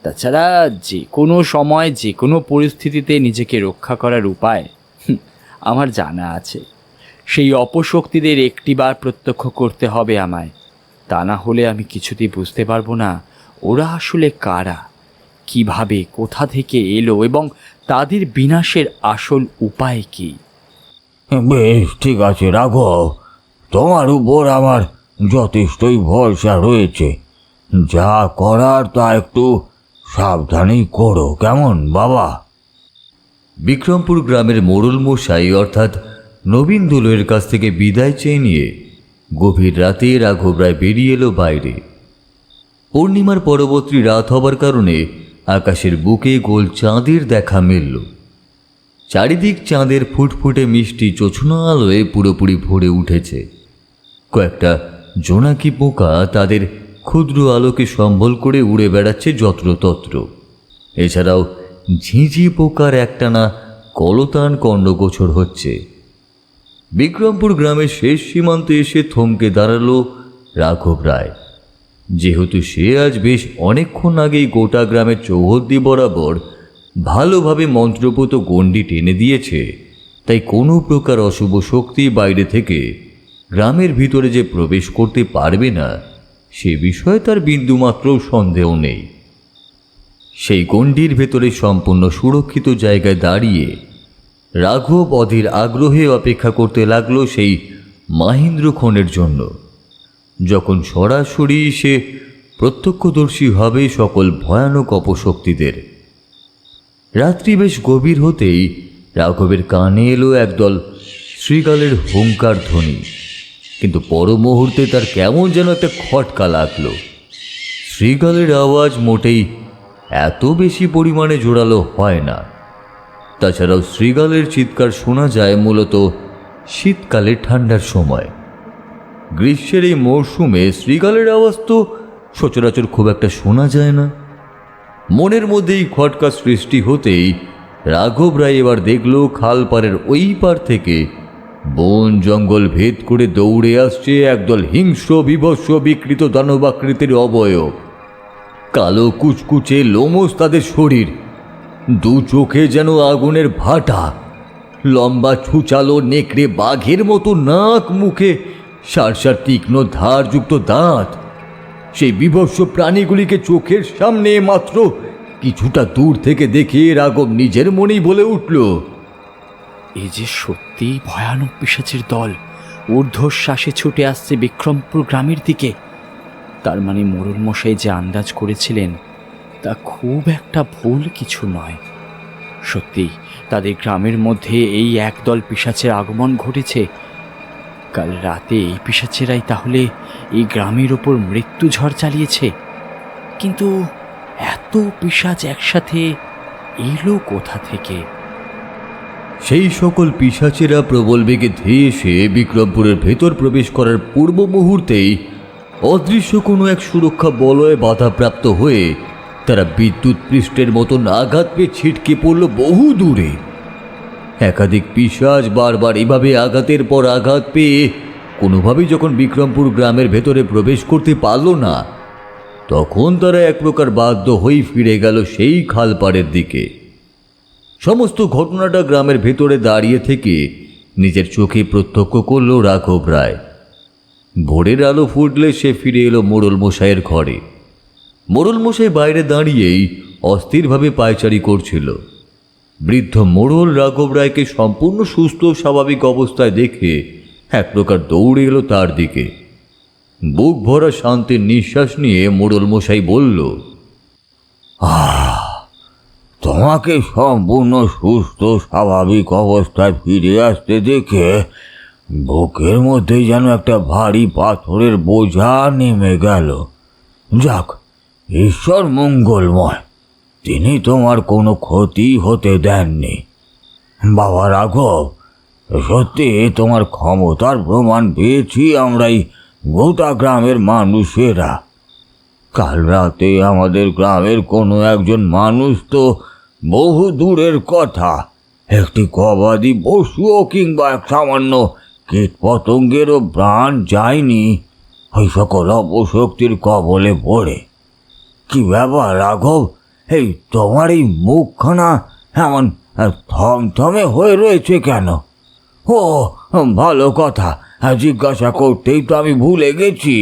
তাছাড়া যে কোনো সময় যে কোনো পরিস্থিতিতে নিজেকে রক্ষা করার উপায় আমার জানা আছে। সেই অপশক্তিদের একটিবার প্রত্যক্ষ করতে হবে আমায়, তা না হলে আমি কিছুতেই বুঝতে পারবো না ওরা আসলে কারা, কিভাবে কোথা থেকে এলো এবং তাদের বিনাশের আসল উপায় কি। বেশ ঠিক আছে রাঘব, তোমার উপর আমার যথেষ্টই ভরসা রয়েছে। যা করার তা একটু সাবধানেই করো, কেমন বাবা? বিক্রমপুর গ্রামের মোড়ল মশাই অর্থাৎ নবীন দোলের কাছ থেকে বিদায় চেয়ে নিয়ে গভীর রাতে রাঘব রায় বেরিয়ে এলো বাইরে। পূর্ণিমার পরবর্তী রাত হবার কারণে আকাশের বুকে গোল চাঁদের দেখা মিলল। চারিদিক চাঁদের ফুটফুটে মিষ্টি চোছনা আলোয় পুরোপুরি ভরে উঠেছে। কয়েকটা জোনাকি পোকা তাদের ক্ষুদ্র আলোকে সম্বল করে উড়ে বেড়াচ্ছে যত্রতত্র। এছাড়াও ঝিঁঝি পোকার একটানা কলতান কণ্ডগোচর হচ্ছে। বিক্রমপুর গ্রামের শেষ সীমান্তে এসে থমকে দাঁড়ালো রাঘব রায়। যেহেতু সে আজ বেশ অনেকক্ষণ আগেই গোটা গ্রামের চৌহদ্দি বরাবর ভালোভাবে মন্ত্রপুত গণ্ডি টেনে দিয়েছে, তাই কোনো প্রকার অশুভ শক্তি বাইরে থেকে গ্রামের ভিতরে যে প্রবেশ করতে পারবে না সে বিষয়ে তার বিন্দুমাত্র সন্দেহ নেই। সেই গণ্ডির ভেতরে সম্পূর্ণ সুরক্ষিত জায়গায় দাঁড়িয়ে রাঘব অধীর আগ্রহে অপেক্ষা করতে লাগলো সেই মাহেন্দ্রক্ষণের জন্য, যখন সরাসরি সে প্রত্যক্ষদর্শী হবে সকল ভয়ানক অপশক্তিদের। রাত্রি বেশ গভীর হতেই রাঘবের কানে এলো একদল শৃগালের হুঙ্কার ধ্বনি, কিন্তু পর মুহূর্তে তার কেমন যেন একটা খটকা লাগলো। শৃগালের আওয়াজ মোটেই এত বেশি পরিমাণে জোরালো হয় না। তাছাড়াও শৃগালের চিৎকার শোনা যায় মূলত শীতকালে ঠান্ডার সময়। গ্রীষ্মের এই মরশুমে শৃগালের আওয়াজ তো সচরাচর খুব একটা শোনা যায় না। মনের মধ্যেই খটকা সৃষ্টি হতেই রাঘব রায় এবার দেখল খালপাড়ের ওই পার থেকে বন জঙ্গল ভেদ করে দৌড়ে আসছে একদল হিংস্র বিভৎস বিকৃত দানবাকৃতির অবয়ব। কালো কুচকুচে লোমস তাদের শরীর, দু চোখে যেন আগুনের ভাটা, লম্বা ছুচালো নেকড়ে বাঘের মতো নাক, মুখে সারসার তীক্ষ্ণ ধারযুক্ত দাঁত। সেই বিভৎস প্রাণীগুলিকে চোখের সামনে মাত্র কিছুটা দূর থেকে দেখে রাঘব নিজের মনেই বলে উঠল, এ যে সত্যিই ভয়ানক পিশাচের দল ঊর্ধ্বশ্বাসে ছুটে আসছে বিক্রমপুর গ্রামের দিকে। তার মানে মোড়ল মশাই যে আন্দাজ করেছিলেন তা খুব একটা ভুল কিছু নয়। সত্যি তাদের গ্রামের মধ্যে এই একদল পিশাচের আগমন ঘটেছে। কাল রাতে এই পিশাচেরাই তাহলে এই গ্রামের ওপর মৃত্যু ঝড় চালিয়েছে। কিন্তু এত পিশাচ একসাথে এলো কোথা থেকে? সেই সকল পিশাচেরা প্রবল বেগে ধেয়ে এসে বিক্রমপুরের ভেতর প্রবেশ করার পূর্ব মুহূর্তেই অদৃশ্য কোনো এক সুরক্ষা বলয়ে বাধাপ্রাপ্ত হয়ে তারা বিদ্যুৎ পৃষ্ঠের মতন আঘাত পেয়ে ছিটকে পড়ল বহু দূরে। একাধিক পিশাচ বারবার এভাবে আঘাতের পর আঘাত পেয়ে কোনোভাবেই যখন বিক্রমপুর গ্রামের ভেতরে প্রবেশ করতে পারল না, তখন তারা এক প্রকার বাধ্য হয়েই ফিরে গেল সেই খালপাড়ের দিকে। সমস্ত ঘটনাটা গ্রামের ভেতরে দাঁড়িয়ে থেকে নিজের চোখে প্রত্যক্ষ করল রাঘব রায়। ভোরের আলো ফুটলে সে ফিরে এলো মোড়ল মশাইয়ের ঘরে। মোড়ল মশাই বাইরে দাঁড়িয়েই অস্থিরভাবে পায়চারি করছিল। বৃদ্ধ মোড়ল রাঘব রায়কে সম্পূর্ণ সুস্থ স্বাভাবিক অবস্থায় দেখে এক প্রকার দৌড়ে এলো তার দিকে। বুক ভরা শান্তির নিঃশ্বাস নিয়ে মোড়ল মশাই বলল, তোমাকে সম্পূর্ণ সুস্থ স্বাভাবিক অবস্থায় ফিরে আসতে দেখে বুকের মধ্যে যেন একটা ভারী পাথরের বোঝা নেমে গেল। যাক, ঈশ্বর মঙ্গলময়, তিনি তোমার কোনো ক্ষতি হতে দেননি। বাবা রাঘব, সত্যি তোমার ক্ষমতার প্রমাণ পেয়েছি আমরাই গোটা গ্রামের মানুষেরা। কাল রাতে আমাদের গ্রামের কোনো একজন মানুষ তো বহু দূরের কথা, একটি গবাদি পশুও কিংবা এক সামান্য কীট পতঙ্গেরও প্রাণ যায়নি ওই সকল অপশক্তির কবলে পড়ে। কি ব্যাপার রাঘব, এই তোমার এই মুখখানা এমন থমথমে হয়ে রয়েছে কেন? ও ভালো কথা, জিজ্ঞাসা করতেই তো আমি ভুলে গেছি,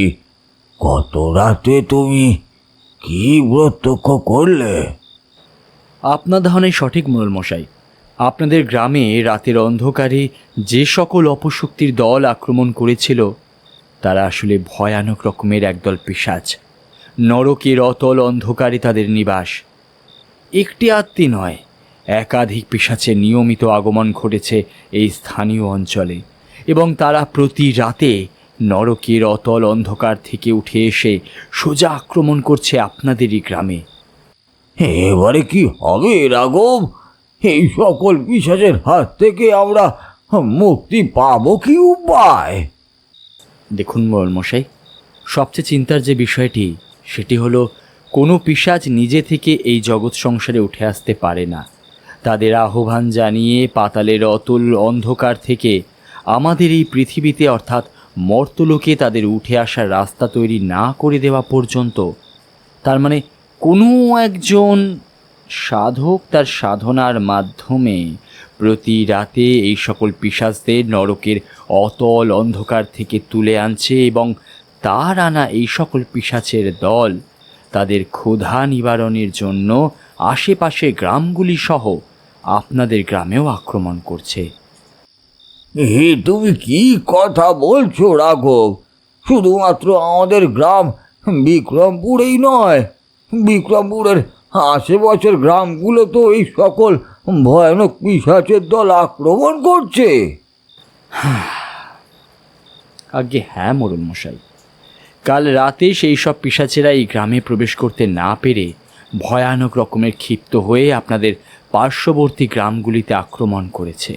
গত রাতে তুমি কি প্রত্যক্ষ করলে? আপনার ধারণাই সঠিক মোড়ল মশাই। আপনাদের গ্রামে রাতের অন্ধকারে যে সকল অপশক্তির দল আক্রমণ করেছিল তারা আসলে ভয়ানক রকমের একদল পিশাচ। নরকের অতল অন্ধকারে তাদের নিবাস। একটি আত্মী নয়, একাধিক পিশাচের নিয়মিত আগমন ঘটেছে এই স্থানীয় অঞ্চলে, এবং তারা প্রতি রাতে নরকের অতল অন্ধকার থেকে উঠে এসে সোজা আক্রমণ করছে আপনাদেরই গ্রামে। এবারে কি হবে রাঘব? এই সকল পিশাচের হাত থেকে আমরা মুক্তি পাবো কি উপায়? দেখুন মোড়ল মশাই, সবচেয়ে চিন্তার যে বিষয়টি সেটি হলো কোনো পিশাচ নিজে থেকে এই জগৎ সংসারে উঠে আসতে পারে না। তাদের আহ্বান জানিয়ে পাতালের অতুল অন্ধকার থেকে আমাদের এই পৃথিবীতে অর্থাৎ মর্তলোকে তাদের উঠে আসার রাস্তা তৈরি না করে দেওয়া পর্যন্ত, তার মানে কোনো একজন সাধক তার সাধনার মাধ্যমে প্রতি রাতে এই সকল পিশাচদের নরকের অতল অন্ধকার থেকে তুলে আনছে এবং তার আনা এই সকল পিশাচের দল তাদের ক্ষুধা নিবারণের জন্য আশেপাশে গ্রামগুলি সহ আপনাদের গ্রামেও আক্রমণ করছে। তুমি কি কথা বলছো রাঘব? শুধুমাত্র আমাদের গ্রাম বিক্রমপুরেই নয়, বিক্রমপুরের আশেপাশের গ্রামগুলো তো এই সকল ভয়ানক পিশাচের দল আক্রমণ করছে। আগে হ্যাঁ মোড়ল মশাই, কাল রাতে সেই সব পিশাচেরা এই গ্রামে প্রবেশ করতে না পেরে ভয়ানক রকমের ক্ষিপ্ত হয়ে আপনাদের পার্শ্ববর্তী গ্রামগুলিতে আক্রমণ করেছে।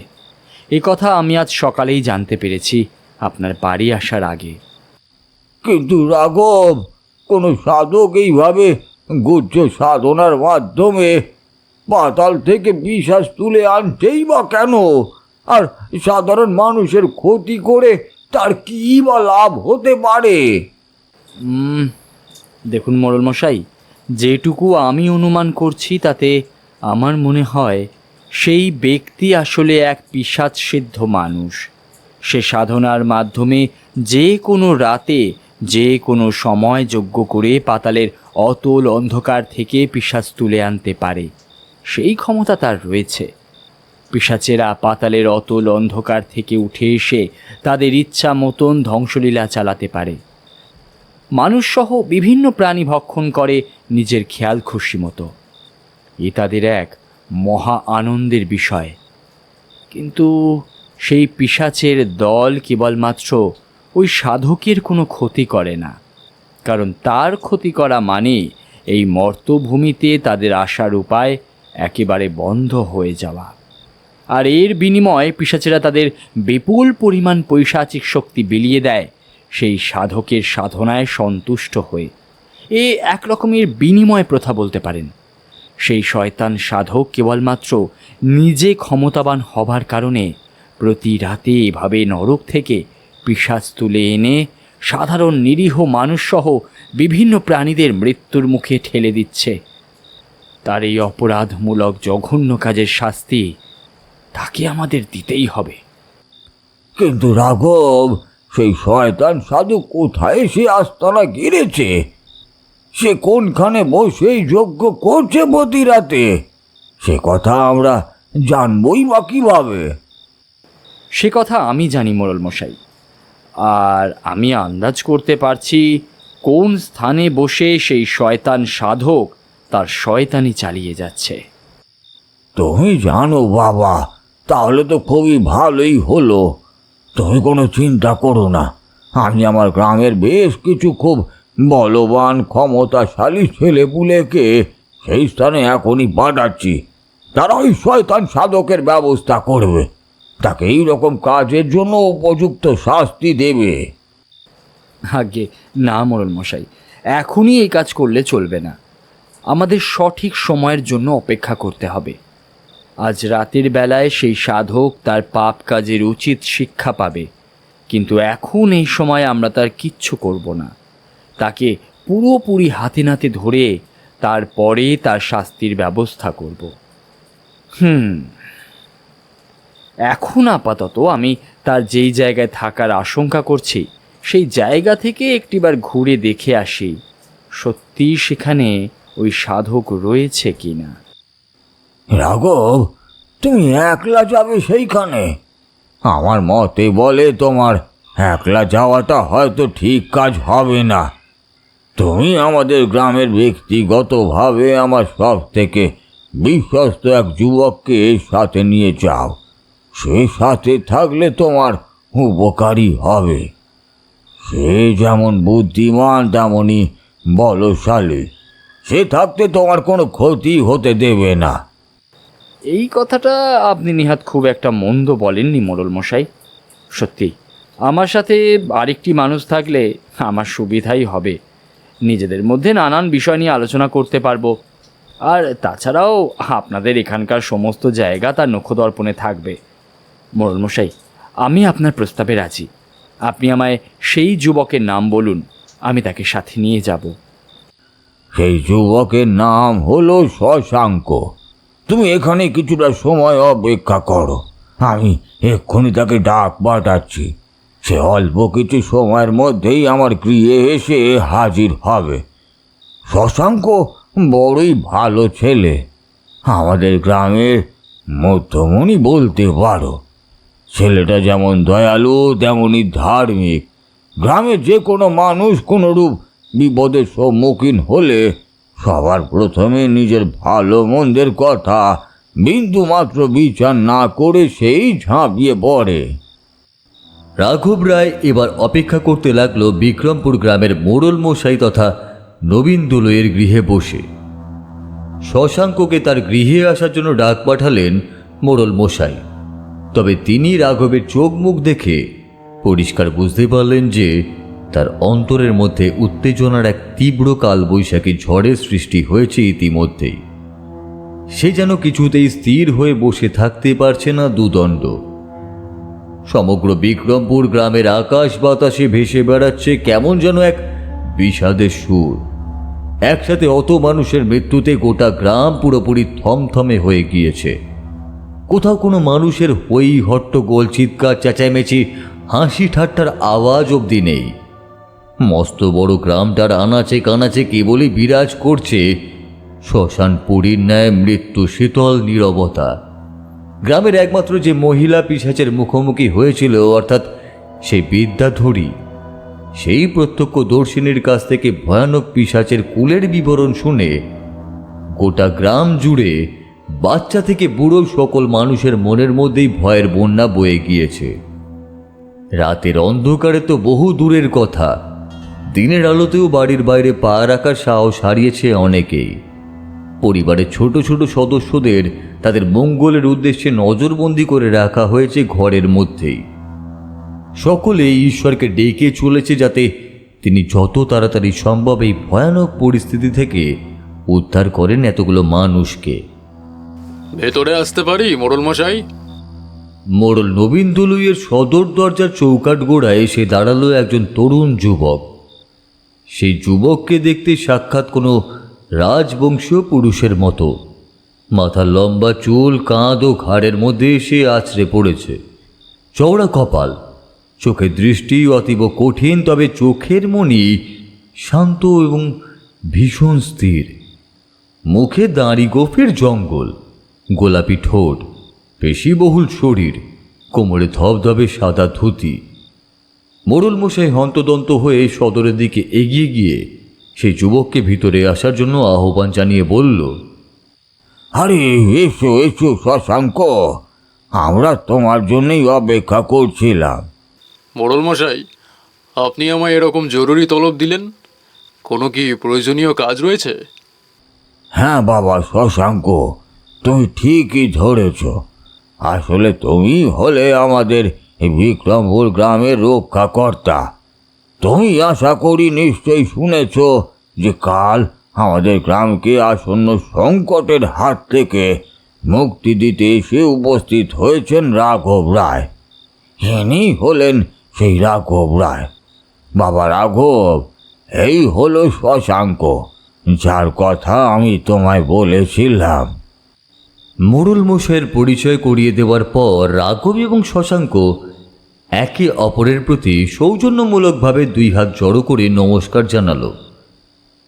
এ কথা আমি আজ সকালেই জানতে পেরেছি আপনার বাড়ি আসার আগে। কিন্তু রাঘব, কোনো সাধক এইভাবে গুচ্ছ সাধনার মাধ্যমে পাতাল থেকে পিশাচ তুলে আনছেই বা কেন? আর সাধারণ মানুষের ক্ষতি করে তার কী বা লাভ হতে পারে? দেখুন মোড়ল মশাই, যেটুকু আমি অনুমান করছি তাতে আমার মনে হয় সেই ব্যক্তি আসলে এক পিশাচ সিদ্ধ মানুষ। সে সাধনার মাধ্যমে যে কোনো রাতে যে কোনো সময় যজ্ঞ করে পাতালের অতল অন্ধকার থেকে পিশাচ তুলে আনতে পারে, সেই ক্ষমতা তার রয়েছে। পিশাচেরা পাতালের অতল অন্ধকার থেকে উঠে এসে তাদের ইচ্ছা মতন ধ্বংসলীলা চালাতে পারে। মানুষসহ বিভিন্ন প্রাণী ভক্ষণ করে নিজের খেয়াল খুশি মতো। এ তাদের এক মহা আনন্দের বিষয়। কিন্তু সেই পিশাচের দল কেবলমাত্র ওই সাধকের কোনো ক্ষতি করে না, কারণ তার ক্ষতি করা মানে এই মর্তভূমিতে তাদের আসার উপায় একেবারে বন্ধ হয়ে যাওয়া। আর এর বিনিময়ে পিশাচেরা তাদের বিপুল পরিমাণ পৈশাচিক শক্তি বিলিয়ে দেয় সেই সাধকের সাধনায় সন্তুষ্ট হয়ে। এ এক রকমের বিনিময় প্রথা বলতে পারেন। সেই শয়তান সাধক কেবলমাত্র নিজে ক্ষমতাবান হবার কারণে প্রতি রাতে এভাবে নরক থেকে পিশাচ তুলে এনে সাধারণ নিরীহ মানুষসহ বিভিন্ন প্রাণীদের মৃত্যুর মুখে ঠেলে দিচ্ছে। তার এই অপরাধমূলক জঘন্য কাজের শাস্তি তাকে আমাদের দিতেই হবে। কিন্তু রাঘব, সেই শয়তান সাধু কোথায় সে আস্তানা গিরেছে? সে কোনখানে বসেই যজ্ঞ করছে প্রতি রাতে? সে কথা আমরা জানবই বা কিভাবে? সে কথা আমি জানি মোড়ল মশাই, আর আমি আন্দাজ করতে পারছি কোন স্থানে বসে সেই শয়তান সাধক তার শয়তানি চালিয়ে যাচ্ছে। তুমি জানো বাবা, তাহলে তো খুবই ভালোই হলো। তুমি কোনো চিন্তা করো না, আমি আমার গ্রামের বেশ কিছু খুব বলবান ক্ষমতাশালী ছেলেপুলেকে সেই স্থানে এখনই পাঠাচ্ছি। তারা ওই শয়তান সাধকের ব্যবস্থা করবে, তাকে এই রকম কাজের জন্য উপযুক্ত শাস্তি দেবে। আগে না মোড়ল মশাই, এখনই এই কাজ করলে চলবে না। আমাদের সঠিক সময়ের জন্য অপেক্ষা করতে হবে। আজ রাতের বেলায় সেই সাধক তার পাপ কাজের উচিত শিক্ষা পাবে, কিন্তু এখন এই সময় আমরা তার কিচ্ছু করব না। তাকে পুরোপুরি হাতে নাতে ধরে তারপরে তার শাস্তির ব্যবস্থা করব। এখন আপাতত আমি তার যেই জায়গায় থাকার আশঙ্কা করছি সেই জায়গা থেকে একটিবার ঘুরে দেখে আসি সত্যি সেখানে ওই সাধক রয়েছে কিনা। রাঘব, তুমি একলা যাবে সেইখানে? আমার মতে বলে তোমার একলা যাওয়াটা হয়তো ঠিক কাজ হবে না। তুমি আমাদের গ্রামের ব্যক্তিগতভাবে আমার সব থেকে বিশ্বস্ত এক যুবককে সাথে নিয়ে যাও। সে সাথে থাকলে তোমার উপকারী হবে। সে যেমন বুদ্ধিমান তেমনই বলশালী। সে থাকতে তোমার কোনো ক্ষতি হতে দেবে না। এই কথাটা আপনি নিহাত খুব একটা মন্দ বলেননি মোড়ল মশাই। সত্যি আমার সাথে আরেকটি মানুষ থাকলে আমার সুবিধাই হবে। নিজেদের মধ্যে নানান বিষয় নিয়ে আলোচনা করতে পারবো। আর তাছাড়াও আপনাদের এখানকার সমস্ত জায়গা তার নখদর্পণে থাকবে। মোড়ল মশাই, আমি আপনার প্রস্তাবে রাজি। আপনি আমায় সেই যুবকের নাম বলুন, আমি তাকে সাথে নিয়ে যাব। সেই যুবকের নাম হলো শশাঙ্ক। তুমি এখানে কিছুটা সময় অপেক্ষা করো, আমি এক্ষুনি তাকে ডাক পাঠাচ্ছি। সে অল্প কিছু সময়ের মধ্যেই আমার গৃহে এসে হাজির হবে। শশাঙ্ক বড়ই ভালো ছেলে, আমাদের গ্রামের মধ্যমণি বলতে পারো। ছেলেটা যেমন দয়ালু তেমনই ধার্মিক। গ্রামের যে কোনো মানুষ কোনোরূপ বিপদের সম্মুখীন হলে সবার প্রথমে নিজের ভালো মন্দের কথা বিন্দুমাত্র বিচার না করে সেই ঝাঁপিয়ে পড়ে। রাঘব রায় এবার অপেক্ষা করতে লাগলো বিক্রমপুর গ্রামের মোড়ল মশাই তথা নবীন দোলইয়ের গৃহে বসে। শশাঙ্ককে তার গৃহে আসার জন্য ডাক পাঠালেন মোড়ল মশাই। তবে তিনি রাঘবের চোখ মুখ দেখে পরিষ্কার বুঝতে পারলেন যে তার অন্তরের মধ্যে উত্তেজনার এক তীব্র কালবৈশাখী ঝড়ের সৃষ্টি হয়েছে ইতিমধ্যেই। সে যেন কিছুতেই স্থির হয়ে বসে থাকতে পারছে না দুদণ্ড। সমগ্র বিক্রমপুর গ্রামের আকাশ বাতাসে ভেসে বেড়াচ্ছে কেমন যেন এক বিষাদের সুর। একসাথে অত মানুষের মৃত্যুতে গোটা গ্রাম পুরোপুরি থমথমে হয়ে গিয়েছে। কোথাও কোনো মানুষের হই হট্টগোল, চিৎকার, চেঁচামেচি, হাসি ঠাট্টার আওয়াজ অবধি নেই। মস্ত বড় গ্রামটার আনাচে কানাচে কেবলই বিরাজ করছে শ্মশান পুরীর ন্যায় মৃত্যু শীতল নীরবতা। গ্রামের একমাত্র যে মহিলা পিশাচের মুখোমুখি হয়েছিল, অর্থাৎ সেই বিদ্যাধরী, সেই প্রত্যক্ষদর্শিনীর কাছ থেকে ভয়ানক পিশাচের কুলের বিবরণ শুনে গোটা গ্রাম জুড়ে বাচ্চা থেকে বুড়ো সকল মানুষের মনের মধ্যেই ভয়ের বন্যা বয়ে গিয়েছে। রাতের অন্ধকারে তো বহু দূরের কথা, দিনের আলোতেও বাড়ির বাইরে পা রাখার সাহস হারিয়েছে অনেকেই। পরিবারের ছোট ছোট সদস্যদের তাদের মঙ্গলের উদ্দেশ্যে নজরবন্দি করে রাখা হয়েছে ঘরের মধ্যেই। সকলেই ঈশ্বরকে ডেকে চলেছে যাতে তিনি যত তাড়াতাড়ি সম্ভব এই ভয়ানক পরিস্থিতি থেকে উদ্ধার করেন এতগুলো মানুষকে। ভেতরে আসতে পারি মোড়ল মশাই? মোড়ল নবীন দলুইয়ের সদর দরজার চৌকাঠ গোড়ায় এসে দাঁড়ালো একজন তরুণ যুবক। সেই যুবককে দেখতে সাক্ষাৎ কোনো রাজবংশীয় পুরুষের মতো। মাথার লম্বা চুল কাঁধ ও ঘাড়ের মধ্যে এসে আছড়ে পড়েছে, চওড়া কপাল, চোখের দৃষ্টি অতীব কঠিন, তবে চোখের মনি শান্ত এবং ভীষণ স্থির। মুখে দাঁড়ি গোফের জঙ্গল, গোলাপি ঠোঁট, পেশিবহুল শরীর, কোমরে ধবধবে সাদা ধুতি। মোড়ল মশাই হন্তদন্ত হয়ে সদরের দিকে এগিয়ে গিয়ে সেই যুবককে ভিতরে আসার জন্য আহ্বান জানিয়ে বলল, আরে এসো এসো শশাঙ্ক, আমরা তোমার জন্যই অপেক্ষা করছিলাম। মোড়ল মশাই, আপনি আমায় এরকম জরুরি তলব দিলেন, কোনো কি প্রয়োজনীয় কাজ রয়েছে? হ্যাঁ বাবা শশাঙ্ক, তুমি ঠিকই ধরেছ। আসলে তুমি হলে আমাদের বিক্রমপুর গ্রামের রক্ষাকর্তা। তুমি আশা করি নিশ্চয়ই শুনেছ যে কাল আমাদের গ্রামকে আসন্ন সংকটের হাত থেকে মুক্তি দিতে এসে উপস্থিত হয়েছেন রাঘব রায়। ইনি হলেন সেই রাঘব রায়। বাবা রাঘব, এই হলো শশাঙ্ক, যার কথা আমি তোমায় বলেছিলাম। মোড়ল মশাইয়ের পরিচয় করিয়ে দেওয়ার পর রাঘব এবং শশাঙ্ক একে অপরের প্রতি সৌজন্যমূলকভাবে দুই হাত জড়ো করে নমস্কার জানালো।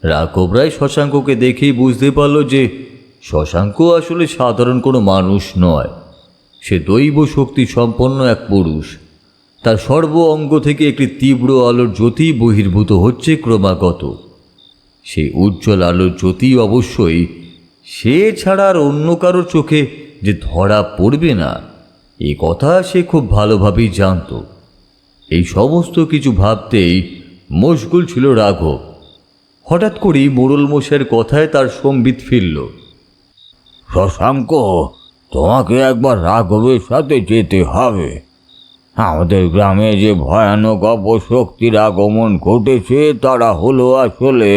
রাঘব রায় শশাঙ্ককে দেখেই বুঝতে পারল যে শশাঙ্ক আসলে সাধারণ কোনো মানুষ নয়, সে দৈব শক্তি সম্পন্ন এক পুরুষ। তার সর্ব অঙ্গ থেকে একটি তীব্র আলোর জ্যোতি বহির্ভূত হচ্ছে ক্রমাগত। সেই উজ্জ্বল আলোর জ্যোতি অবশ্যই সে ছাড়া আর অন্য কারোর চোখে যে ধরা পড়বে না, এ কথা সে খুব ভালোভাবেই জানত। এই সমস্ত কিছু ভাবতেই মশগুল ছিল রাঘব। হঠাৎ করেই মোড়ল মশাইয়ের কথায় তার সম্বিত ফিরল। শশাঙ্ক, তোমাকে একবার রাঘবের সাথে যেতে হবে। আমাদের গ্রামে যে ভয়ানক অপশক্তির আগমন ঘটেছে তারা হলো আসলে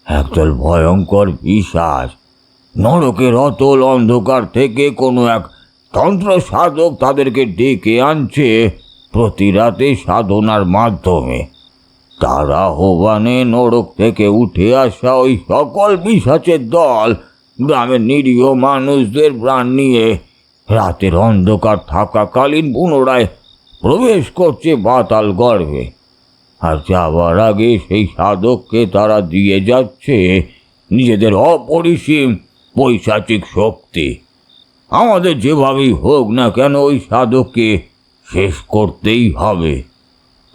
একদল ভয়ঙ্কর পিশাচ। নরকের অতল অন্ধকার থেকে কোনো এক তন্ত্র সাধক তাদেরকে ডেকে আনছে প্রতি রাতে সাধনার মাধ্যমে। তার আহ্বানে নরক থেকে উঠে আসা ওই সকল পিশাচের দল গ্রামের নিরীহ মানুষদের প্রাণ নিয়ে রাতের অন্ধকার থাকাকালীন পুনরায় প্রবেশ করছে পাতাল গর্ভে। আর যাবার আগে সেই সাধককে তারা দিয়ে যাচ্ছে নিজেদের অপরিসীম পৈশাচিক শক্তি। আমাদের যেভাবেই হোক না কেন ওই সাধককে শেষ করতেই হবে,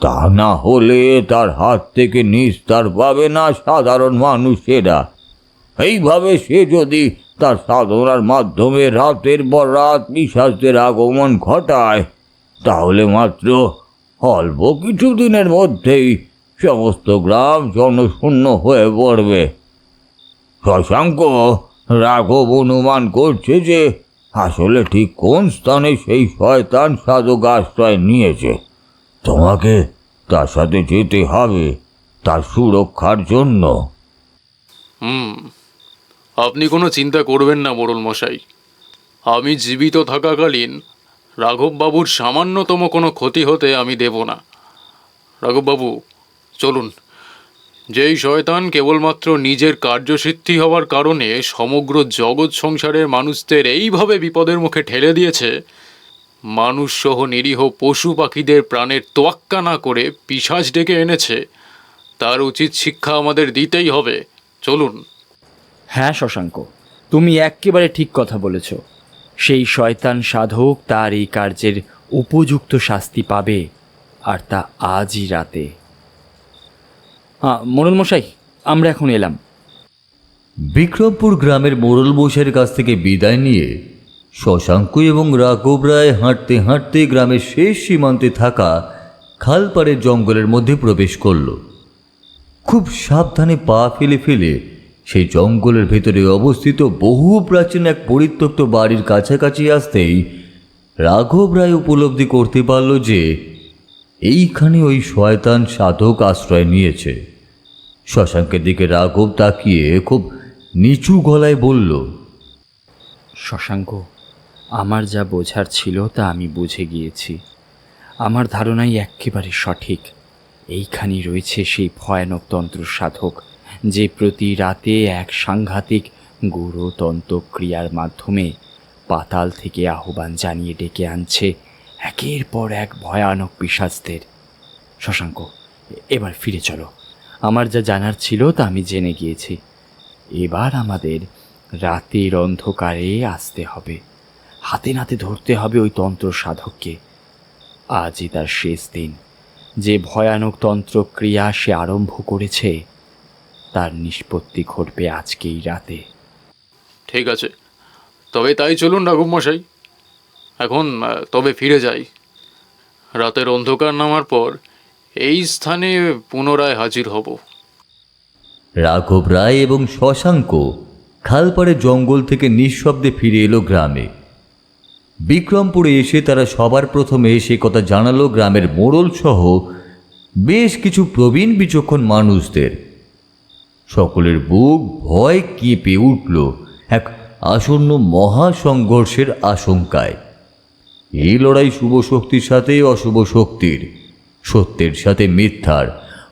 তা না হলে তার হাত থেকে নিস্তার পাবে না সাধারণ মানুষেরা। এইভাবে সে যদি তার সাধনার মাধ্যমে রাতের পর রাত পিশাচদের আগমন ঘটায়, তাহলে মাত্র অল্প কিছুদিনের মধ্যেই সমস্ত গ্রাম জনশূন্য হয়ে পড়বে। শশাঙ্ক, রাঘব অনুমান করছে যে আসলে ঠিক কোন স্থানে সেই শয়তান সাধক আশ্রয় নিয়েছে। তোমাকে তার সাথে যেতে হবে তার সুরক্ষার জন্য। আপনি কোনো চিন্তা করবেন না মোড়ল মশাই। আমি জীবিত থাকাকালীন রাঘববাবুর সামান্যতম কোনো ক্ষতি হতে আমি দেব না। রাঘববাবু, চলুন। যেই শয়তান কেবলমাত্র নিজের কার্যসিদ্ধি হওয়ার কারণে সমগ্র জগৎ সংসারের মানুষদের এইভাবে বিপদের মুখে ঠেলে দিয়েছে, মানুষসহ নিরীহ পশু পাখিদের প্রাণের তোয়াক্কা না করে পিশাচ ডেকে এনেছে, তার উচিত শিক্ষা আমাদের দিতেই হবে। চলুন। হ্যাঁ শশাঙ্ক, তুমি একেবারে ঠিক কথা বলেছ। সেই শয়তান সাধক তার এই কার্যের উপযুক্ত শাস্তি পাবে, আর তা আজই রাতে। মোড়ল মশাই, আমরা এখন এলাম। বিক্রমপুর গ্রামের মোড়ল মশাইয়ের কাছ থেকে বিদায় নিয়ে শশাঙ্ক এবং রাঘব রায় হাঁটতে হাঁটতে গ্রামের শেষ সীমান্তে থাকা খালপাড়ের জঙ্গলের মধ্যে প্রবেশ করল। খুব সাবধানে পা ফেলে ফেলে সেই জঙ্গলের ভেতরে অবস্থিত বহু প্রাচীন এক পরিত্যক্ত বাড়ির কাছাকাছি আসতেই রাঘব রায় উপলব্ধি করতে পারল যে এইখানে ওই শয়তান সাধক আশ্রয় নিয়েছে। শশাঙ্কের দিকে রাঘব তাকিয়ে খুব নিচু গলায় বলল, শশাঙ্ক, আমার যা বোঝার ছিল তা আমি বুঝে গিয়েছি। আমার ধারণাই একেবারে সঠিক। এইখানেই রয়েছে সেই ভয়ানক তন্ত্র সাধক, যে প্রতি রাতে এক সাংঘাতিক গুরুতন্ত্র ক্রিয়ার মাধ্যমে পাতাল থেকে আহ্বান জানিয়ে ডেকে আনছে একের পর এক ভয়ানক পিশাচদের। শশাঙ্ক, এবার ফিরে চলো। আমার যা জানার ছিল তা আমি জেনে গিয়েছি। এবার আমাদের রাতের অন্ধকারে আসতে হবে, হাতে নাতে ধরতে হবে ওই তন্ত্র সাধককে। আজই তার শেষ দিন। যে ভয়ানক তন্ত্রক্রিয়া সে আরম্ভ করেছে, তার নিষ্পত্তি ঘটবে আজকেই রাতে। ঠিক আছে, তবে তাই চলুন রাঘব মশাই। এখন তবে ফিরে যাই। রাতের অন্ধকার নামার পর এই স্থানে পুনরায় হাজির হব। রাঘব রায় এবং শশাঙ্ক খালপাড়ের জঙ্গল থেকে নিঃশব্দে ফিরে এলো গ্রামে। বিক্রমপুরে এসে তারা সবার প্রথমে সে কথা জানালো গ্রামের মোড়ল সহ বেশ কিছু প্রবীণ বিচক্ষণ মানুষদের। সকলের বুক ভয় কেঁপে উঠল এক আসন্ন মহাসংঘর্ষের আশঙ্কায়। এই লড়াই শুভ শক্তির সাথে অশুভ শক্তির, সত্যের সাথে মিথ্যার,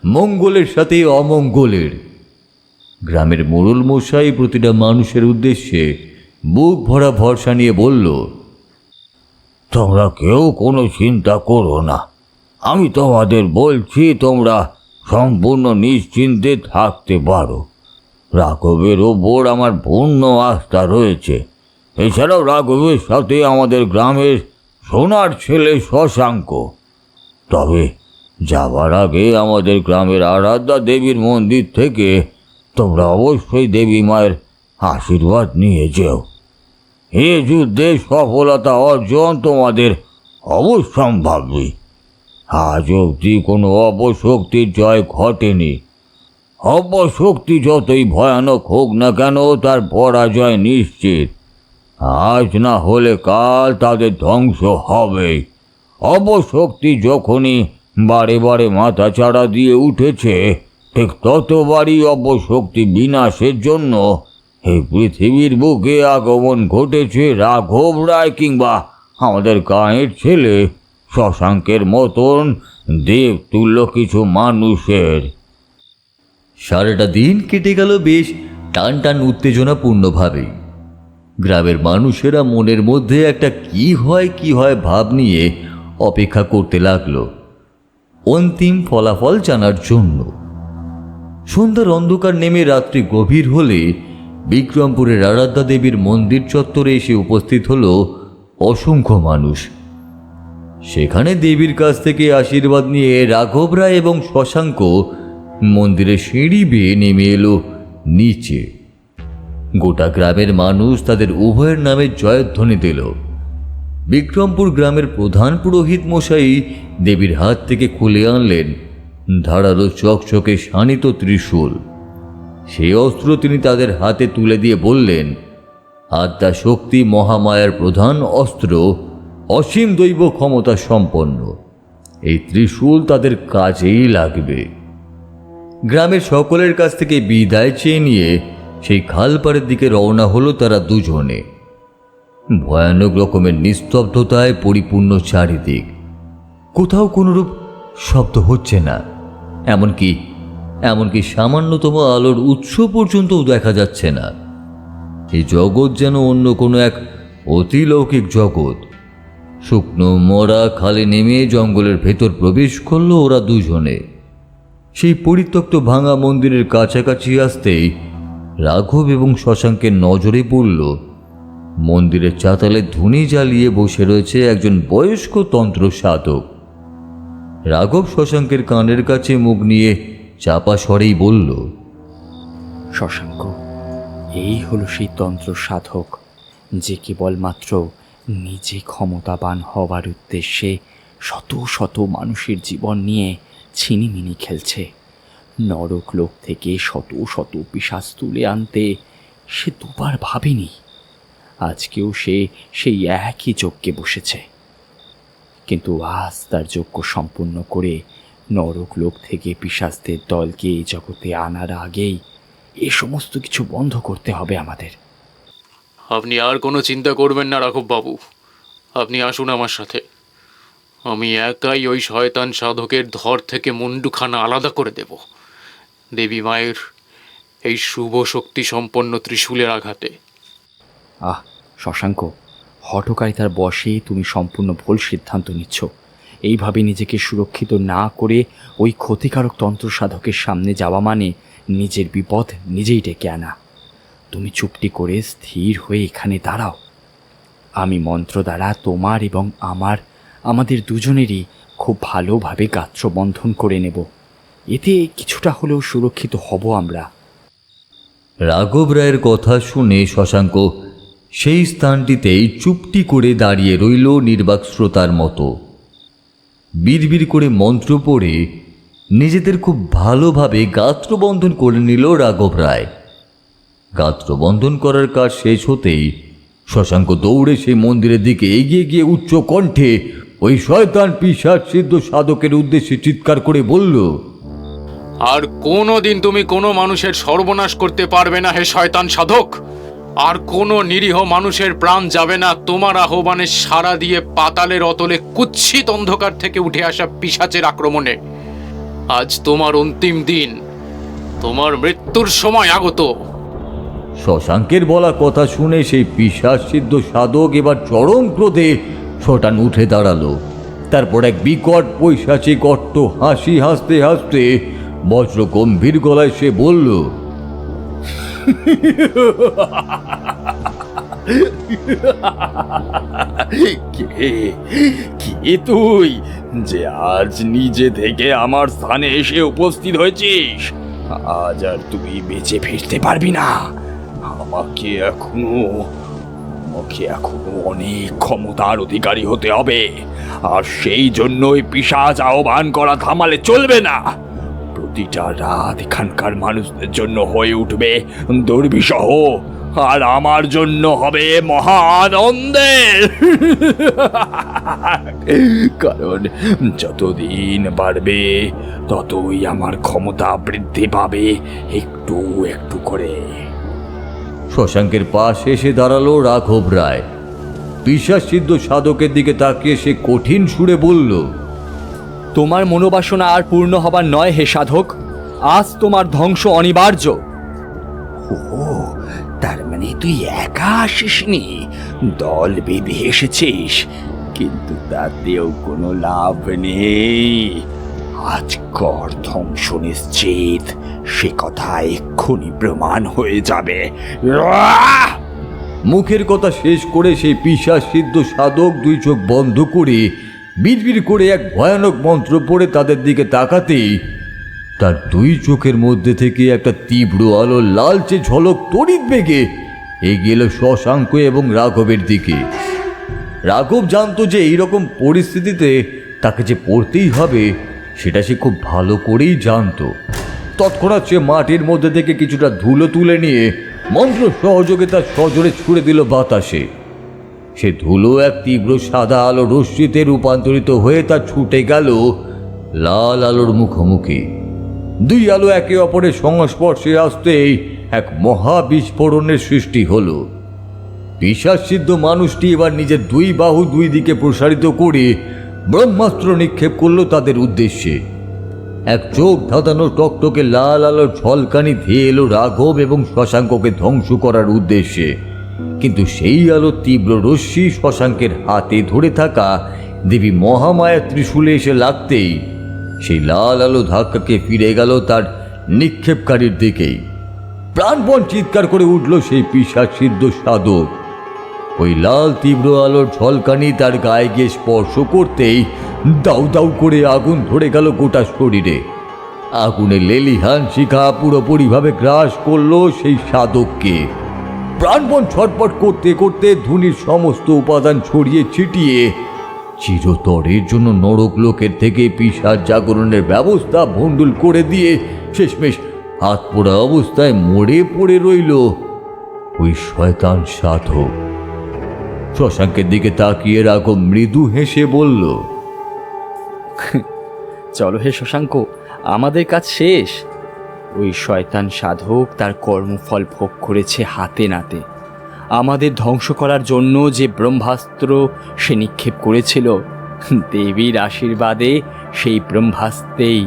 মঙ্গলের সাথে অমঙ্গলের। গ্রামের মোড়ল মশাই প্রতিটা মানুষের উদ্দেশ্যে বুক ভরা ভরসা নিয়ে বলল, তোমরা কেউ কোনো চিন্তা করো না। আমি তোমাদের বলছি, তোমরা সম্পূর্ণ নিশ্চিন্তে থাকতে পারো। রাঘবের ওপর আমার পূর্ণ আস্থা রয়েছে। এছাড়াও রাঘবের সাথে আমাদের গ্রামের সোনার ছেলে শশাঙ্ক। তবে যাবার আগে আমাদের গ্রামের আরাধ্যা দেবীর মন্দির থেকে তোমরা অবশ্যই দেবী মায়ের আশীর্বাদ নিয়ে যেও। এ যুদ্ধে সফলতা অর্জন তোমাদের অবশ্যম্ভাবী। আজ অবধি কোনো অপশক্তির জয় ঘটেনি। অপশক্তি যতই ভয়ানক হোক না কেন, তার পরাজয় নিশ্চিত। আজ না হলে কাল তাদের ধ্বংস হবেই। অপশক্তি যখনই বারে বারে মাথা চাড়া দিয়ে উঠেছে, ঠিক ততবারই অপশক্তি বিনাশের জন্য এই পৃথিবীর বুকে আগমন ঘটেছে রাঘব রায় কিংবা আমাদের গাঁয়ের ছেলে শশাঙ্কের মতন দেবতুল্য কিছু মানুষের। সারাটা দিন কেটে গেল বেশ টান টান উত্তেজনাপূর্ণভাবেই। গ্রামের মানুষেরা মনের মধ্যে একটা কি হয় ভাব নিয়ে অপেক্ষা করতে লাগলো অন্তিম ফলাফল জানার জন্য। সন্ধ্যার অন্ধকার নেমে রাত্রি গভীর হলে বিক্রমপুরের আরাধ্যা দেবীর মন্দির চত্বরে এসে উপস্থিত হলো অসংখ্য মানুষ। সেখানে দেবীর কাছ থেকে আশীর্বাদ নিয়ে রাঘব রায় এবং শশাঙ্ক মন্দিরের সিঁড়ি বেয়ে নেমে এলো নিচে। গোটা গ্রামের মানুষ তাদের উভয়ের নামে জয়ধ্বনি দিল। বিক্রমপুর গ্রামের প্রধান পুরোহিত মশাই দেবীর হাত থেকে খুলে আনলেন ধারালো চকচকে শানিত ত্রিশূল। সেই অস্ত্র তিনি তাদের হাতে তুলে দিয়ে বললেন, আদ্যা শক্তি মহামায়ার প্রধান অস্ত্র, অসীম দৈব ক্ষমতা সম্পন্ন। এই ত্রিশূল তাদের কাজেই লাগবে। গ্রামের সকলের কাছ থেকে বিদায় চেয়ে নিয়ে সেই খালপাড়ের দিকে রওনা হলো তারা দুজনে। ভয়ানক রকমের নিস্তব্ধতায় পরিপূর্ণ চারিদিক। কোথাও কোনোরূপ শব্দ হচ্ছে না, এমনকি সামান্যতম আলোর উৎস পর্যন্তও দেখা যাচ্ছে না। এই জগৎ যেন অন্য কোনো এক অতিলৌকিক জগৎ। শুকনো মরা খালে নেমে জঙ্গলের ভেতর প্রবেশ করলো ওরা দুজনে। সেই পরিত্যক্ত ভাঙা মন্দিরের কাছাকাছি আসতেই রাঘব এবং শশাঙ্কের নজরে পড়ল মন্দিরের চাতালে ধুনি জ্বালিয়ে বসে রয়েছে একজন বয়স্ক তন্ত্র সাধক। রাঘব শশাঙ্কের কানের কাছে মুখ নিয়ে চাপা স্বরেই বলল, শশাঙ্ক, এই হলো সেই তন্ত্র সাধক যে কেবলমাত্র নিজে ক্ষমতাবান হওয়ার উদ্দেশ্যে শত শত মানুষের জীবন নিয়ে ছিনিমিনি খেলছে। নরক লোক থেকে শত শত পিশাচ তুলে আনতে সে দুবার ভাবেনি। আজকেও সে সেই একই যজ্ঞে বসেছে, কিন্তু আজ তার যজ্ঞ সম্পূর্ণ করে নরক লোক থেকে পিশাচদের দলকে এই জগতে আনার আগেই এ সমস্ত কিছু বন্ধ করতে হবে আমাদের। আপনি আর কোনো চিন্তা করবেন না রাঘব বাবু, আপনি আসুন আমার সাথে। আমি একাই ওই শয়তান সাধকের ধর থেকে মুন্ডুখানা আলাদা করে দেব দেবী মায়ের এই শুভ শক্তি সম্পন্ন ত্রিশূলের আঘাতে। আহ শশাঙ্ক, হঠকারিতার বশে তুমি সম্পূর্ণ ভুল সিদ্ধান্ত নিচ্ছ। এইভাবে নিজেকে সুরক্ষিত না করে ওই ক্ষতিকারক তন্ত্র সাধকের সামনে যাওয়া মানে নিজের বিপদ নিজেই ডেকে আনা। তুমি চুপটি করে স্থির হয়ে এখানে দাঁড়াও। আমি মন্ত্র দ্বারা তোমার এবং আমাদের দুজনেরই খুব ভালোভাবে গাত্রবন্ধন করে নেব। এতে কিছুটা হলেও সুরক্ষিত হব আমরা। রাঘব রায়ের কথা শুনে শশাঙ্ক সেই স্থানটিতেই চুপটি করে দাঁড়িয়ে রইল নির্বাক শ্রোতার মতো। বিড়বিড় করে মন্ত্র পড়ে নিজেদের খুব ভালোভাবে গাত্রবন্ধন করে নিল রাঘব রায়। গাত্রবন্ধন করার কাজ শেষ হতেই শশাঙ্ক দৌড়ে সেই মন্দিরের দিকে এগিয়ে গিয়ে উচ্চ কণ্ঠে ওই শয়তান পিশাচ সিদ্ধ সাধকের উদ্দেশ্যে চিৎকার করে বলল, আর কোনো দিন তুমি কোনো মানুষের সর্বনাশ করতে পারবে না হে শয়তান সাধক। আর কোনো নিরীহ মানুষের প্রাণ যাবে না তোমার আহ্বানে সাড়া দিয়ে পাতালের অতলে কুৎসিত অন্ধকার থেকে উঠে আসা পিশাচের আক্রমণে। আজ তোমার অন্তিম দিন, তোমার মৃত্যুর সময় আগত। শশাঙ্কের বলা কথা শুনে সেই পিশাচ সিদ্ধ সাধক এবার চরম ক্রোধে শটান উঠে দাঁড়ালো। তারপর এক বিকট পৈশাচিক অট্ট হাসি হাসতে হাসতে বজ্র গম্ভীর গলায় সে বলল, কে তুই যে আজ নিজে থেকে আমার স্থানে এসে উপস্থিত হয়েছিস? আজ আর তুই বেঁচে ফিরতে পারবি না। আমাকে এখনো অনেক ক্ষমতার অধিকারী হতে হবে, আর সেই জন্যই পিশাচ আহ্বান করা থামালে চলবে না। প্রতিটা রাত এখানকার মানুষদের জন্য হয়ে উঠবে দুর্বিষহ, আর আমার জন্য হবে মহা আনন্দের। কারণ যতদিন বাড়বে ততই আমার ক্ষমতা বৃদ্ধি পাবে একটু একটু করে। শশাঙ্কের পাশে এসে দাঁড়ালো রাঘব রায়। পিশাচ সিদ্ধ সাধকের দিকে তাকিয়ে সে কঠিন সুরে বলল, তোমার মনোবাসনা আর পূর্ণ হবার নয় হে সাধক, আজ তোমার ধ্বংস অনিবার্য। ও, তার মানে মানে তুই একা আসিসনি, দল বেঁধে এসেছিস, কিন্তু তাতেও কোনো লাভ নেই। আজ কর ধ্বংস নিশ্চিত, সে কথা এক্ষুনি প্রমাণ হয়ে যাবে। মুখের কথা শেষ করে সেই পিশাচ সিদ্ধ সাধক দুই চোখ বন্ধ করে বিড়বিড় করে এক ভয়ানক মন্ত্র পড়ে তাদের দিকে তাকাতেই তার দুই চোখের মধ্যে থেকে একটা তীব্র আলো লালচে ঝলক তড়িৎ বেগে এগিয়ে এলো শশাঙ্ক এবং রাঘবের দিকে। রাঘব জানতো যে এইরকম পরিস্থিতিতে তাকে যে পড়তেই হবে সেটা সে খুব ভালো করেই জানতো। তৎক্ষণাৎ সে মাটির মধ্যে থেকে কিছুটা ধুলো তুলে নিয়ে মন্ত্র সহযোগে তার সজোরে ছুড়ে দিল বাতাসে। সে ধুলো এক তীব্র সাদা আলো রশ্মিতে রূপান্তরিত হয়ে তা ছুটে গেল লাল আলোর মুখোমুখি। দুই আলো একে অপরের সংস্পর্শে আসতেই এক মহা বিস্ফোরণের সৃষ্টি হলো। পিশাচ সিদ্ধ মানুষটি এবার নিজের দুই বাহু দুই দিকে প্রসারিত করে ব্রহ্মাস্ত্র নিক্ষেপ করলো তাদের উদ্দেশ্যে। এক চোখ ধাঁধানো টকটকে লাল আলোর ঝলকানি ধেয়ে এলো রাঘব এবং শশাঙ্ককে ধ্বংস করার উদ্দেশ্যে, কিন্তু সেই আলোর তীব্র রশ্মি শশাঙ্কের হাতে ধরে থাকা দেবী মহামায়ার ত্রিশূলে এসে লাগতেই সেই লাল আলো ধাক্কাকে ফিরে গেল তার নিক্ষেপকারীর দিকেই। প্রাণপণ চিৎকার করে উঠল সেই পিশাচ সিদ্ধ সাধক। ওই লাল তীব্র আলোর ঝলকানি তার গায়ে গিয়ে স্পর্শ করতেই দাউ দাউ করে আগুন ধরে গেল গোটা শরীরে। আগুনে লেলিহান শিখা পুরোপুরিভাবে গ্রাস করলো সেই সাধককে। প্রাণপণ ছটপট করতে করতে ধুনির সমস্ত উপাদান ছড়িয়ে ছিটিয়ে চিরতরের জন্য নরক লোকের থেকে পিশাচ জাগরণের ব্যবস্থা ভণ্ডুল করে দিয়ে শেষমেশ হাত পোড়া অবস্থায় মরে পড়ে রইল ওই শয়তান সাধক। শশাঙ্কের দিকে তাকিয়ে রাঘব মৃদু হেসে বলল, চলো হে শশাঙ্ক, আমাদের কাজ শেষ। ওই শয়তান সাধক তার কর্মফল ভোগ করেছে হাতে নাতে। আমাদের ধ্বংস করার জন্য যে ব্রহ্মাস্ত্র সে নিক্ষেপ করেছিল, দেবীর আশীর্বাদে সেই ব্রহ্মাস্ত্রেই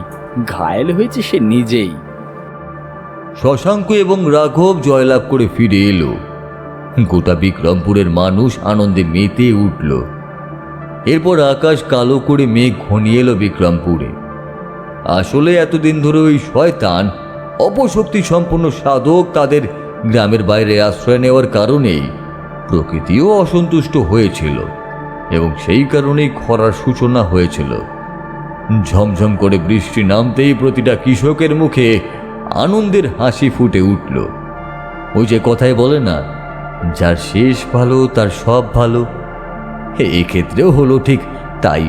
ঘায়েল হয়েছে সে নিজেই। শশাঙ্ক এবং রাঘব জয়লাভ করে ফিরে এলো। গোটা বিক্রমপুরের মানুষ আনন্দে মেতে উঠল। এরপর আকাশ কালো করে মেঘ ঘনিয়ে এলো বিক্রমপুরে। আসলে এতদিন ধরে ওই শয়তান অপশক্তি সম্পন্ন সাধক তাদের গ্রামের বাইরে আশ্রয় নেওয়ার কারণেই প্রকৃতিও অসন্তুষ্ট হয়েছিল এবং সেই কারণেই খরার সূচনা হয়েছিল। ঝমঝম করে বৃষ্টি নামতেই প্রতিটা কৃষকের মুখে আনন্দের হাসি ফুটে উঠল। ওই যে কথায় বলে না, যার শেষ ভালো তার সব ভালো, এক্ষেত্রেও হলো ঠিক তাই।